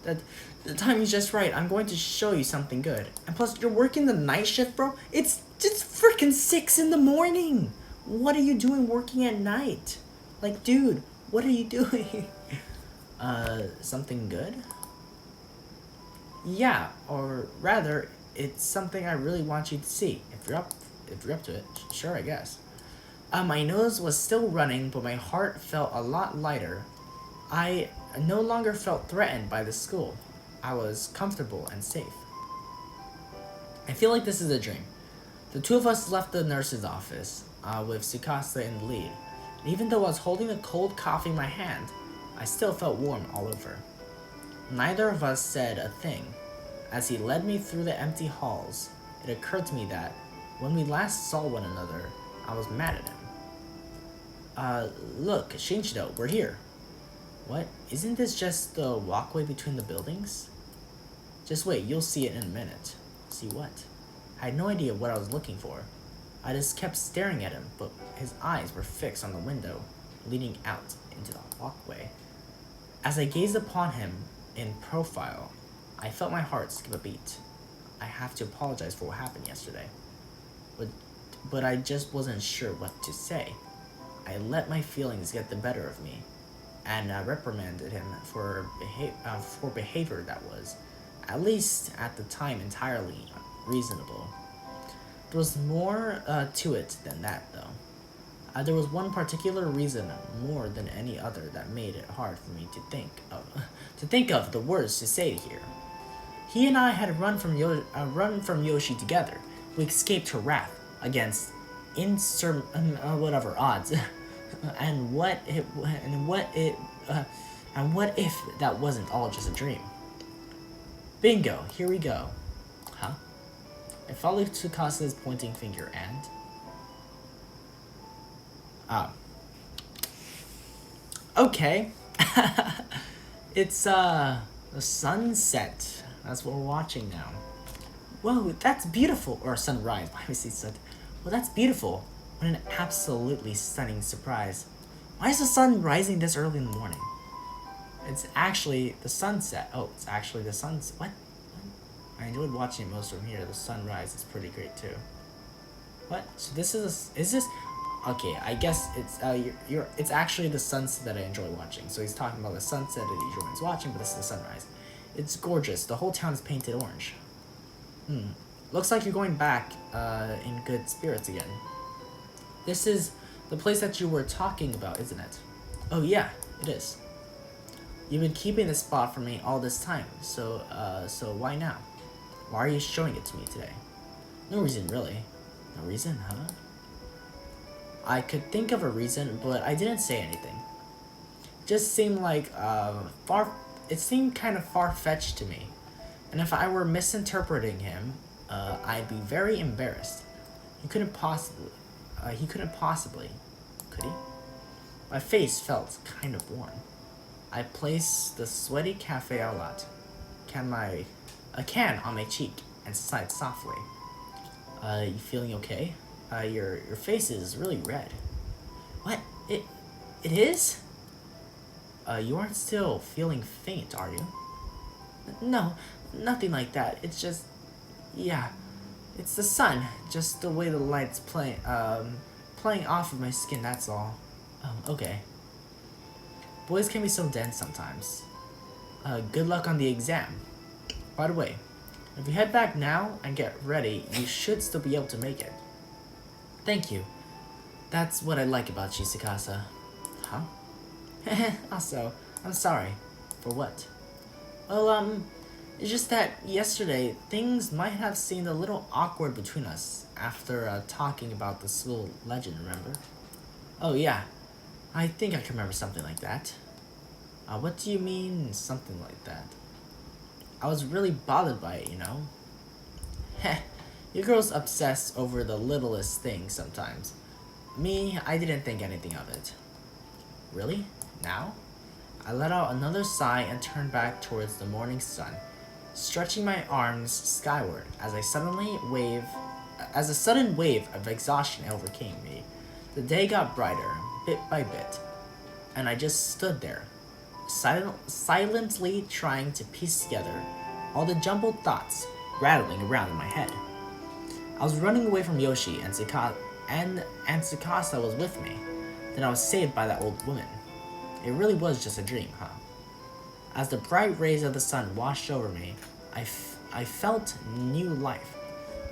[SPEAKER 1] The time is just right. I'm going to show you something good. And plus, you're working the night shift, bro? It's freaking 6 in the morning. What are you doing working at night? Like, dude, what are you doing? Something good? Yeah, or rather, it's something I really want you to see. If you're up to it, sure, I guess. My nose was still running, but my heart felt a lot lighter. I no longer felt threatened by the school. I was comfortable and safe. I feel like this is a dream. The two of us left the nurse's office, with Tsukasa in the lead. And even though I was holding the cold coffee in my hand, I still felt warm all over. Neither of us said a thing. As he led me through the empty halls, it occurred to me that when we last saw one another, I was mad at him. Look, Shinchido, we're here. What? Isn't this just the walkway between the buildings? Just wait, you'll see it in a minute. See what? I had no idea what I was looking for. I just kept staring at him, but his eyes were fixed on the window, leading out into the walkway. As I gazed upon him in profile, I felt my heart skip a beat. I have to apologize for what happened yesterday. But but I just wasn't sure what to say. I let my feelings get the better of me, and reprimanded him for behavior that was, at least at the time, entirely reasonable. There was more to it than that, though. There was one particular reason more than any other that made it hard for me to think of the words to say here. He and I had run from Yoshi together. We escaped her wrath against whatever odds. and what it and what it and what if that wasn't all just a dream? Bingo, here we go. Huh? I followed Tsukasa's pointing finger and okay. It's the sunset. That's what we're watching now. Whoa, that's beautiful. Or sunrise. Why was he said? Well, that's beautiful. What an absolutely stunning surprise. Why is the sun rising this early in the morning? It's actually the sunset. Oh, it's actually the sunset. What? I enjoyed watching it most from here. The sunrise is pretty great too. What? So this is this? Okay, I guess it's it's actually the sunset that I enjoy watching. So he's talking about the sunset that he enjoys watching, but this is the sunrise. It's gorgeous. The whole town is painted orange. Looks like you're going back in good spirits again. This is the place that you were talking about, isn't it? Oh yeah, it is. You've been keeping this spot for me all this time, so why now? Why are you showing it to me today? No reason, really. No reason, huh? I could think of a reason, but I didn't say anything. It just seemed like it seemed kind of far-fetched to me. And if I were misinterpreting him, I'd be very embarrassed. He couldn't possibly, could he? My face felt kind of warm. I placed the sweaty cafe au lait can on my cheek and sighed softly. You feeling okay? Your face is really red. What? It is? You aren't still feeling faint, are you? No, nothing like that. It's just, yeah, it's the sun. Just the way the light's playing off of my skin. That's all. Okay. Boys can be so dense sometimes. Good luck on the exam. By the way, if you head back now and get ready, you should still be able to make it. Thank you. That's what I like about you, Tsukasa. Huh? Also, I'm sorry. For what? Well, it's just that yesterday, things might have seemed a little awkward between us after talking about the school legend, remember? Oh, yeah. I think I can remember something like that. What do you mean, something like that? I was really bothered by it, you know? Heh, you girls obsess over the littlest things sometimes. Me, I didn't think anything of it. Really? Now? I let out another sigh and turned back towards the morning sun, stretching my arms skyward as a sudden wave of exhaustion overcame me. The day got brighter, bit by bit, and I just stood there, silently trying to piece together all the jumbled thoughts rattling around in my head. I was running away from Yoshi, and Tsukasa was with me. Then I was saved by that old woman. It really was just a dream, huh? As the bright rays of the sun washed over me, I felt new life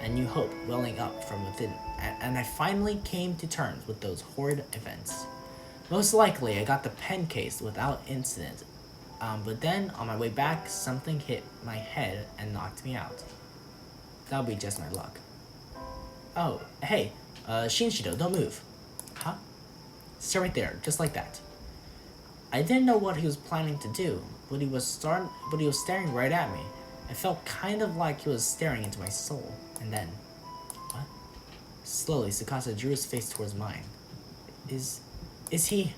[SPEAKER 1] and new hope welling up from within, and I finally came to terms with those horrid events. Most likely, I got the pen case without incident, but then, on my way back, something hit my head and knocked me out. That'll be just my luck. Oh, hey, Shinshido, don't move. Huh? Stay right there, just like that. I didn't know what he was planning to do, but he was staring right at me. I felt kind of like he was staring into my soul. And then, what? Slowly, Tsukasa drew his face towards mine. Is he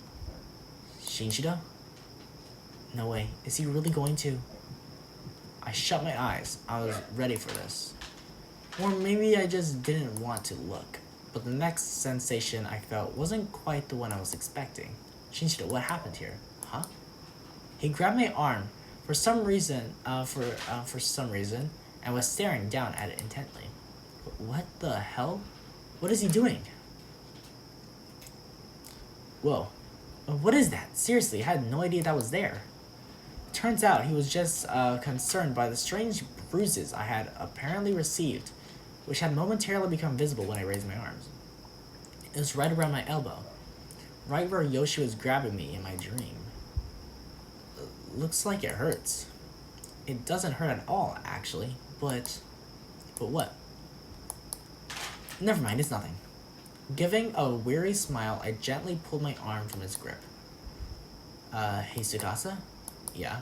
[SPEAKER 1] Shinshido? No way. Is he really going to? I shut my eyes. I was ready for this. Or maybe I just didn't want to look. But the next sensation I felt wasn't quite the one I was expecting. Shinshido, what happened here? Huh? He grabbed my arm for some reason, and was staring down at it intently. What the hell? What is he doing? Whoa. What is that? Seriously, I had no idea that was there. Turns out he was just concerned by the strange bruises I had apparently received, which had momentarily become visible when I raised my arms. It was right around my elbow, right where Yoshi was grabbing me in my dream. Looks like it hurts. It doesn't hurt at all, actually, but what? Never mind, it's nothing. Giving a weary smile, I gently pulled my arm from his grip. Hey, Tsukasa? Yeah?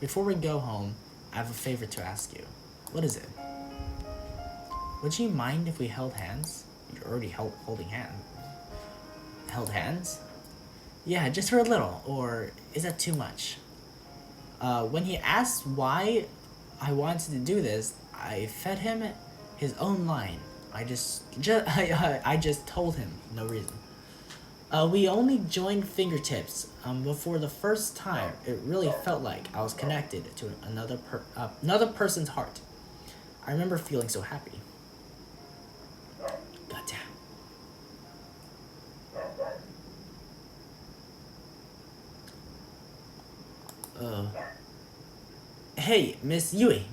[SPEAKER 1] Before we go home, I have a favor to ask you. What is it? Would you mind if we held hands? You're already holding hands. Held hands? Yeah, just for a little, or is that too much? When he asked why I wanted to do this, I fed him his own line. I just told him, no reason. We only joined fingertips, but for the first time, it really felt like I was connected to another person's heart. I remember feeling so happy. Goddamn. Hey, Miss Yui,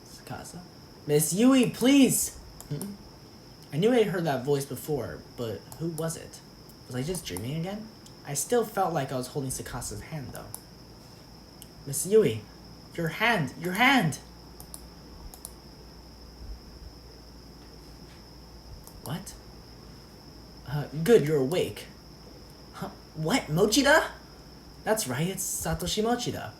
[SPEAKER 1] Tsukasa. Miss Yui, please! I knew I heard that voice before, but who was it? Was I just dreaming again? I still felt like I was holding Tsukasa's hand, though. Miss Yui, your hand! What? Good, you're awake. Huh? What? Mochida? That's right, it's Satoshi Mochida.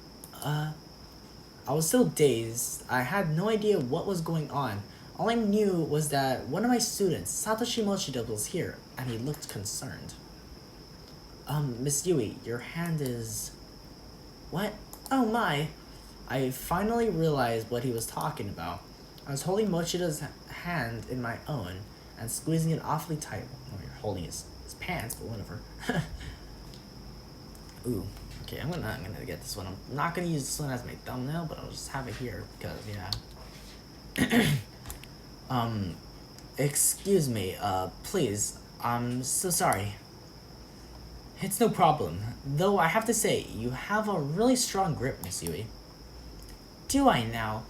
[SPEAKER 1] I was still dazed. I had no idea what was going on. All I knew was that one of my students, Satoshi Mochida, was here, and he looked concerned. Miss Yui, your hand is... What? Oh my! I finally realized what he was talking about. I was holding Mochida's hand in my own, and squeezing it awfully tight. Oh, you're holding his pants, but whatever. Ooh. Okay, I'm gonna get this one. I'm not gonna use this one as my thumbnail, but I'll just have it here because yeah. Excuse me, please. I'm so sorry. It's no problem. Though I have to say, you have a really strong grip, Miss Yui. Do I now?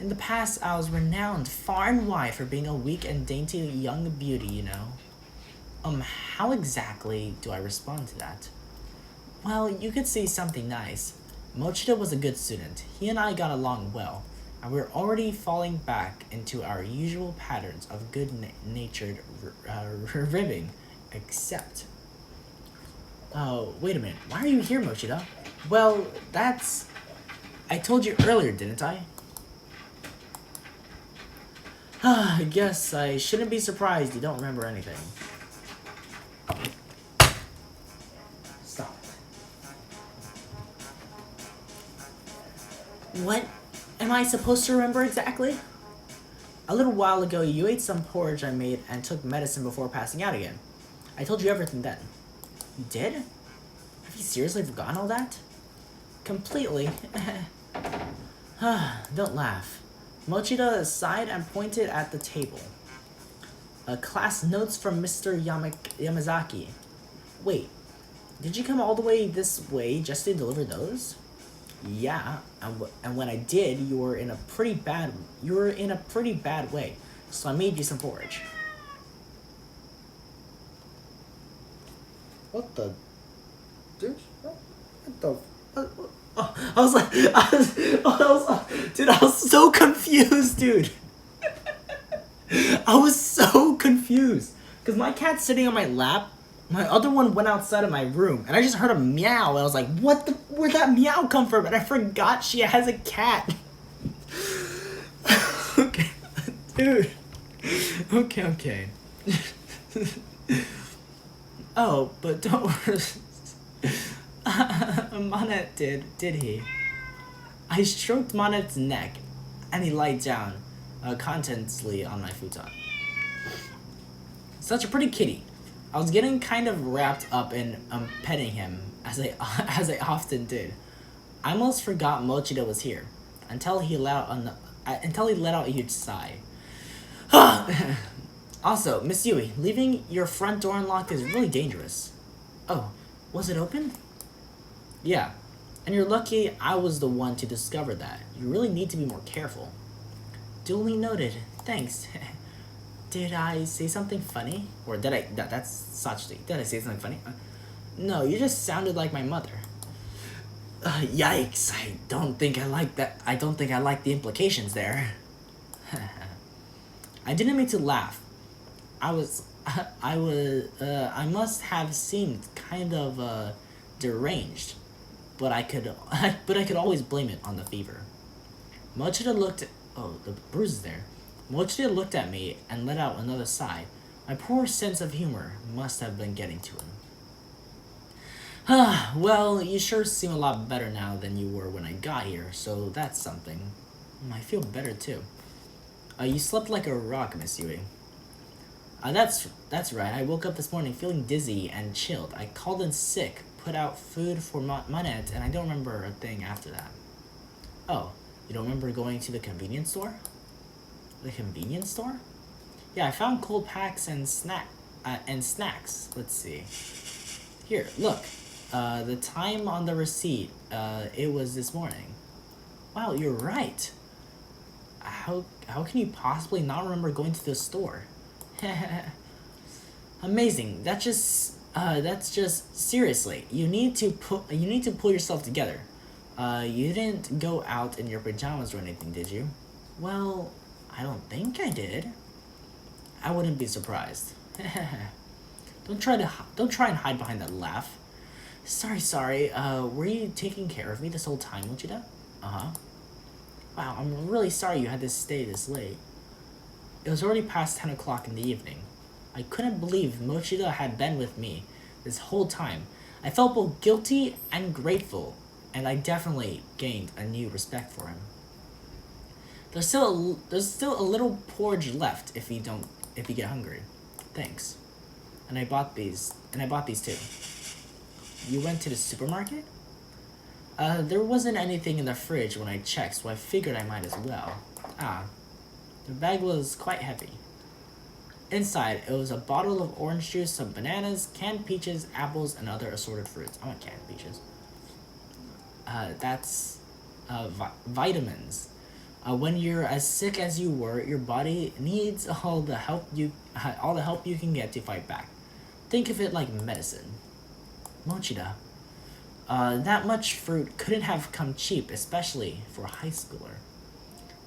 [SPEAKER 1] In the past, I was renowned far and wide for being a weak and dainty young beauty, you know. How exactly do I respond to that? Well, you could say something nice. Mochida was a good student. He and I got along well, and we're already falling back into our usual patterns of good-natured ribbing, except... Oh, wait a minute. Why are you here, Mochida? Well, that's... I told you earlier, didn't I? I guess I shouldn't be surprised you don't remember anything. What am I supposed to remember exactly? A little while ago, you ate some porridge I made and took medicine before passing out again. I told you everything then. You did? Have you seriously forgotten all that? Completely. Don't laugh. Mochida sighed and pointed at the table. Class notes from Mr. Yamazaki. Wait, did you come all the way this way just to deliver those? Yeah, and when I did, you were in a pretty bad way. So I made you some porridge. What the? Dude, what the? What? Oh, I was so confused, dude. I was so confused because my cat's sitting on my lap. My other one went outside of my room, and I just heard a meow, and I was like, what the? Where'd that meow come from? And I forgot she has a cat. Okay. Dude. Okay. Oh, but don't worry. Monet did he? I stroked Monet's neck, and he lied down, contentedly on my futon. Such a pretty kitty. I was getting kind of wrapped up in petting him, as I often did. I almost forgot Mochida was here, until he let out a huge sigh. Also, Miss Yui, leaving your front door unlocked is really dangerous. Oh, was it open? Yeah, and you're lucky I was the one to discover that. You really need to be more careful. Duly noted. Thanks. Did I say something funny? Or did I... that's such... Did I say something funny? No, you just sounded like my mother. Yikes. I don't think I like that. I don't think I like the implications there. I didn't mean to laugh. I must have seemed kind of, deranged. But I could always blame it on the fever. Mochida looked at... Oh, the bruise is there. Mochida looked at me and let out another sigh. My poor sense of humor must have been getting to him. Well, you sure seem a lot better now than you were when I got here, so that's something. I feel better, too. You slept like a rock, Miss Yui. That's right. I woke up this morning feeling dizzy and chilled. I called in sick, put out food for Manette, and I don't remember a thing after that. Oh, you don't remember going to the convenience store? The convenience store? Yeah, I found cold packs and snacks. Let's see. Here, look. The time on the receipt, it was this morning. Wow, you're right. How can you possibly not remember going to the store? Amazing. That's just seriously. You need to pull yourself together. You didn't go out in your pajamas or anything, did you? Well, I don't think I did. I wouldn't be surprised. Don't try and hide behind that laugh. Sorry. Were you taking care of me this whole time, Mochida? Uh-huh. Wow, I'm really sorry you had to stay this late. It was already past 10 o'clock in the evening. I couldn't believe Mochida had been with me this whole time. I felt both guilty and grateful, and I definitely gained a new respect for him. There's still a little porridge left if you get hungry. Thanks. And I bought these too. You went to the supermarket? There wasn't anything in the fridge when I checked, so I figured I might as well. The bag was quite heavy. Inside, it was a bottle of orange juice, some bananas, canned peaches, apples, and other assorted fruits. I want canned peaches. That's vitamins. When you're as sick as you were, your body needs all the help you can get to fight back. Think of it like medicine. Mochida. That much fruit couldn't have come cheap, especially for a high schooler.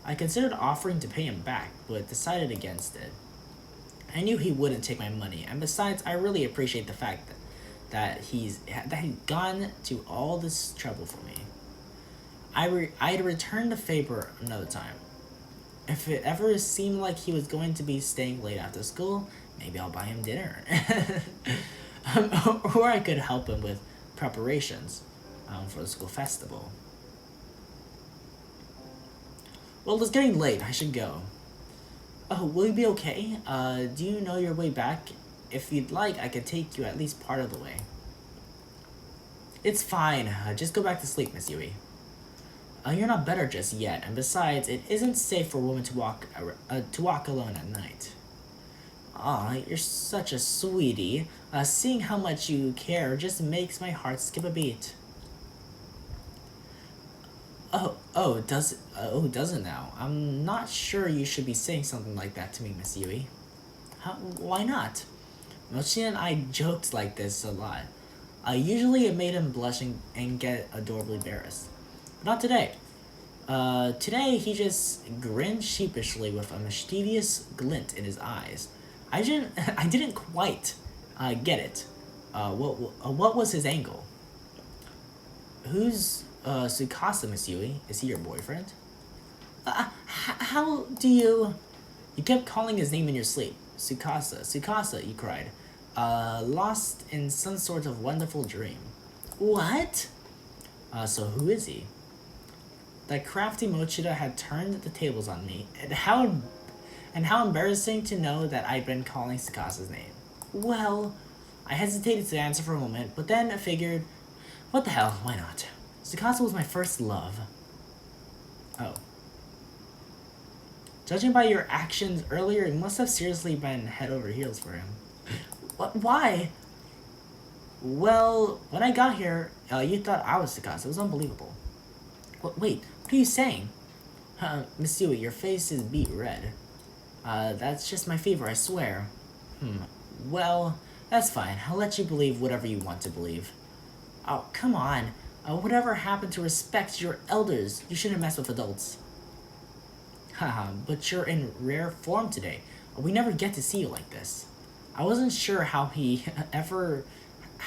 [SPEAKER 1] I considered offering to pay him back, but decided against it. I knew he wouldn't take my money, and besides, I really appreciate the fact that he'd gone to all this trouble for me. I'd return the favor another time. If it ever seemed like he was going to be staying late after school, maybe I'll buy him dinner. Or I could help him with preparations for the school festival. Well, it's getting late. I should go. Oh, will you be okay? Do you know your way back? If you'd like, I could take you at least part of the way. It's fine. Just go back to sleep, Miss Yui. You're not better just yet, and besides, it isn't safe for a woman to walk alone at night. Aw, you're such a sweetie. Seeing how much you care just makes my heart skip a beat. Does it now? I'm not sure you should be saying something like that to me, Miss Yui. Why not? Mochi and I joked like this a lot. Usually it made him blush and get adorably embarrassed. But not today. Today he just grinned sheepishly with a mischievous glint in his eyes. I didn't quite get it. What was his angle? Who's Tsukasa, Miss Yui? Is he your boyfriend? How do you... You kept calling his name in your sleep. Tsukasa, you cried. Lost in some sort of wonderful dream. What? So who is he? That crafty Mochida had turned the tables on me, and how embarrassing to know that I'd been calling Tsukasa's name. Well, I hesitated to answer for a moment, but then I figured, what the hell, why not? Tsukasa was my first love. Oh. Judging by your actions earlier, it must have seriously been head over heels for him. What? Why? Well, when I got here, you thought I was Tsukasa. It was unbelievable. Wait, what are you saying? Miss Yui, your face is beet red. That's just my fever, I swear. Well, that's fine. I'll let you believe whatever you want to believe. Oh, come on. Whatever happened to respect your elders? You shouldn't mess with adults. Haha, but you're in rare form today. We never get to see you like this. I wasn't sure how he ever...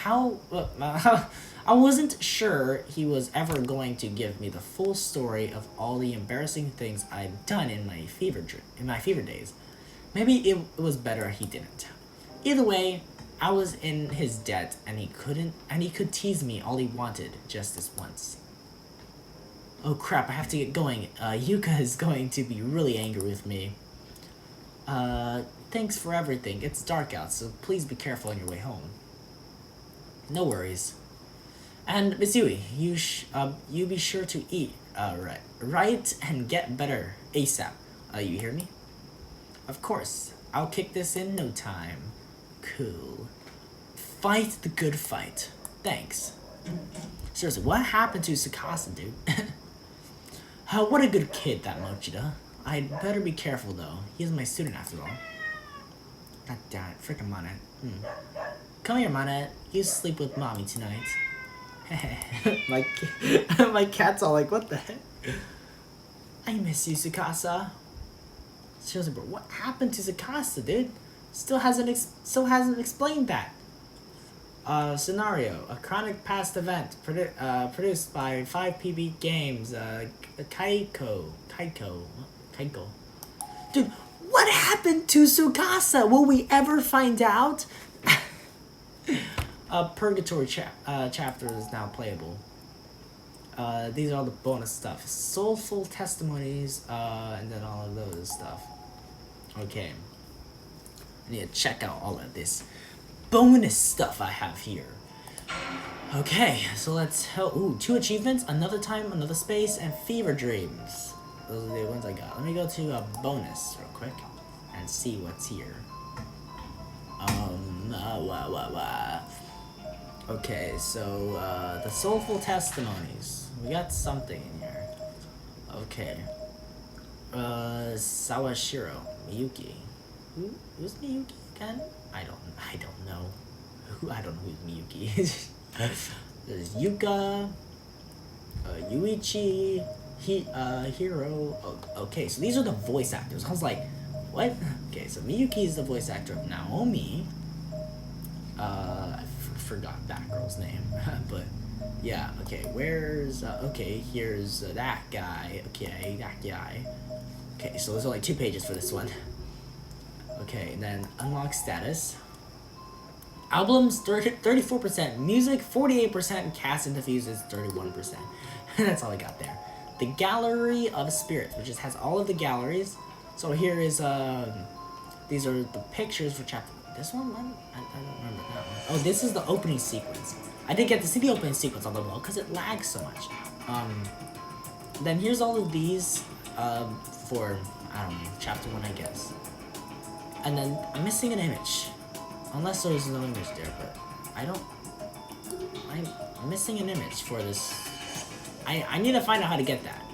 [SPEAKER 1] I wasn't sure he was ever going to give me the full story of all the embarrassing things I'd done in my fever days. Maybe it was better he didn't. Either way, I was in his debt, and he could tease me all he wanted just this once. Oh crap, I have to get going. Yuka is going to be really angry with me. Thanks for everything. It's dark out, so please be careful on your way home. No worries. And Miss Yui, you be sure to eat, right, and get better ASAP. You hear me? Of course. I'll kick this in no time. Cool. Fight the good fight. Thanks. Seriously, what happened to Tsukasa, dude? What a good kid, that Mochida. I'd better be careful, though. He's my student, after all. God damn it, frickin' Monet. Come here, Monet. You sleep with mommy tonight. my cat's all like, what the heck? I miss you, Tsukasa. Seriously, bro, what happened to Tsukasa, dude? Still hasn't explained that. Scenario: a chronic past event produced by 5PB Games. Kaiko. Dude, what happened to Tsukasa? Will we ever find out? Purgatory chapter is now playable. These are all the bonus stuff. Soulful testimonies, and then all of those stuff. Okay. I need to check out all of this bonus stuff I have here. Okay, so let's help. Ooh, 2 achievements, another time, another space, and fever dreams. Those are the ones I got. Let me go to a bonus real quick and see what's here. Okay, so the soulful testimonies. We got something in here. Okay. Sawashiro Miyuki. Who's Miyuki again? I don't know. I don't know who's Miyuki is. There's Yuka, Yuichi, Hiro. Oh, okay, so these are the voice actors. I was like, what? Okay, so Miyuki is the voice actor of Naomi. I forgot that girl's name, but yeah. Okay, where's okay? Here's that guy. Okay, that guy. Okay, so there's only 2 pages for this one. Okay, and then unlock status. Albums 34%, music 48%, cast and diffuses 31%. That's all I got there. The Gallery of Spirits, which has all of the galleries. So here is these are the pictures for chapter. This one? I don't remember that one. Oh, this is the opening sequence. I didn't get to see the opening sequence on the wall because it lags so much. Then here's all of these for, I don't know, chapter 1, I guess. And then I'm missing an image. Unless there's no image there, but I'm missing an image for this. I need to find out how to get that.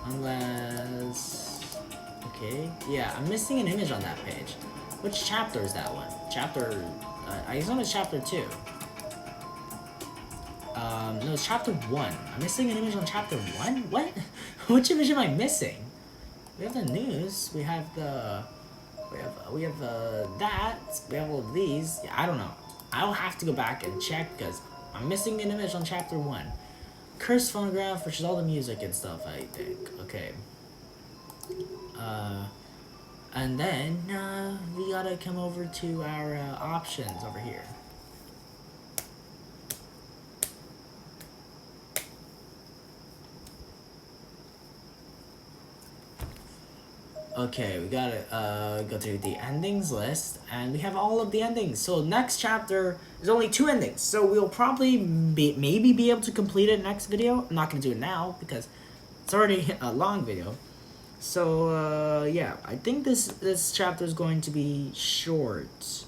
[SPEAKER 1] Unless... Okay, yeah, I'm missing an image on that page. Which chapter is that one? Chapter... I guess it's chapter 2. No, it's chapter 1. I'm missing an image on chapter 1? What? Which image am I missing? We have the news. We have the... We have that. We have all of these. Yeah, I don't know. I'll have to go back and check because I'm missing an image on chapter 1. Cursed phonograph, which is all the music and stuff, I think. Okay. And then we gotta come over to our options over here. Okay, we gotta go to the endings list, and we have all of the endings. So next chapter is only 2 endings, so we'll probably maybe be able to complete it next video. I'm not gonna do it now because It's already a long video. So yeah, I think this chapter is going to be short.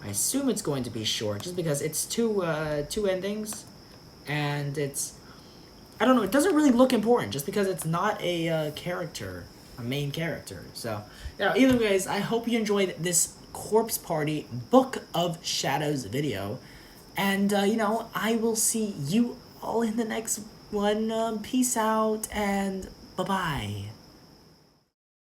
[SPEAKER 1] I assume it's going to be short, just because it's two endings, and it's, I don't know, it doesn't really look important, just because it's not a character, a main character. So yeah, either ways, I hope you enjoyed this Corpse Party Book of Shadows video, and you know, I will see you all in the next one. Peace out and bye bye.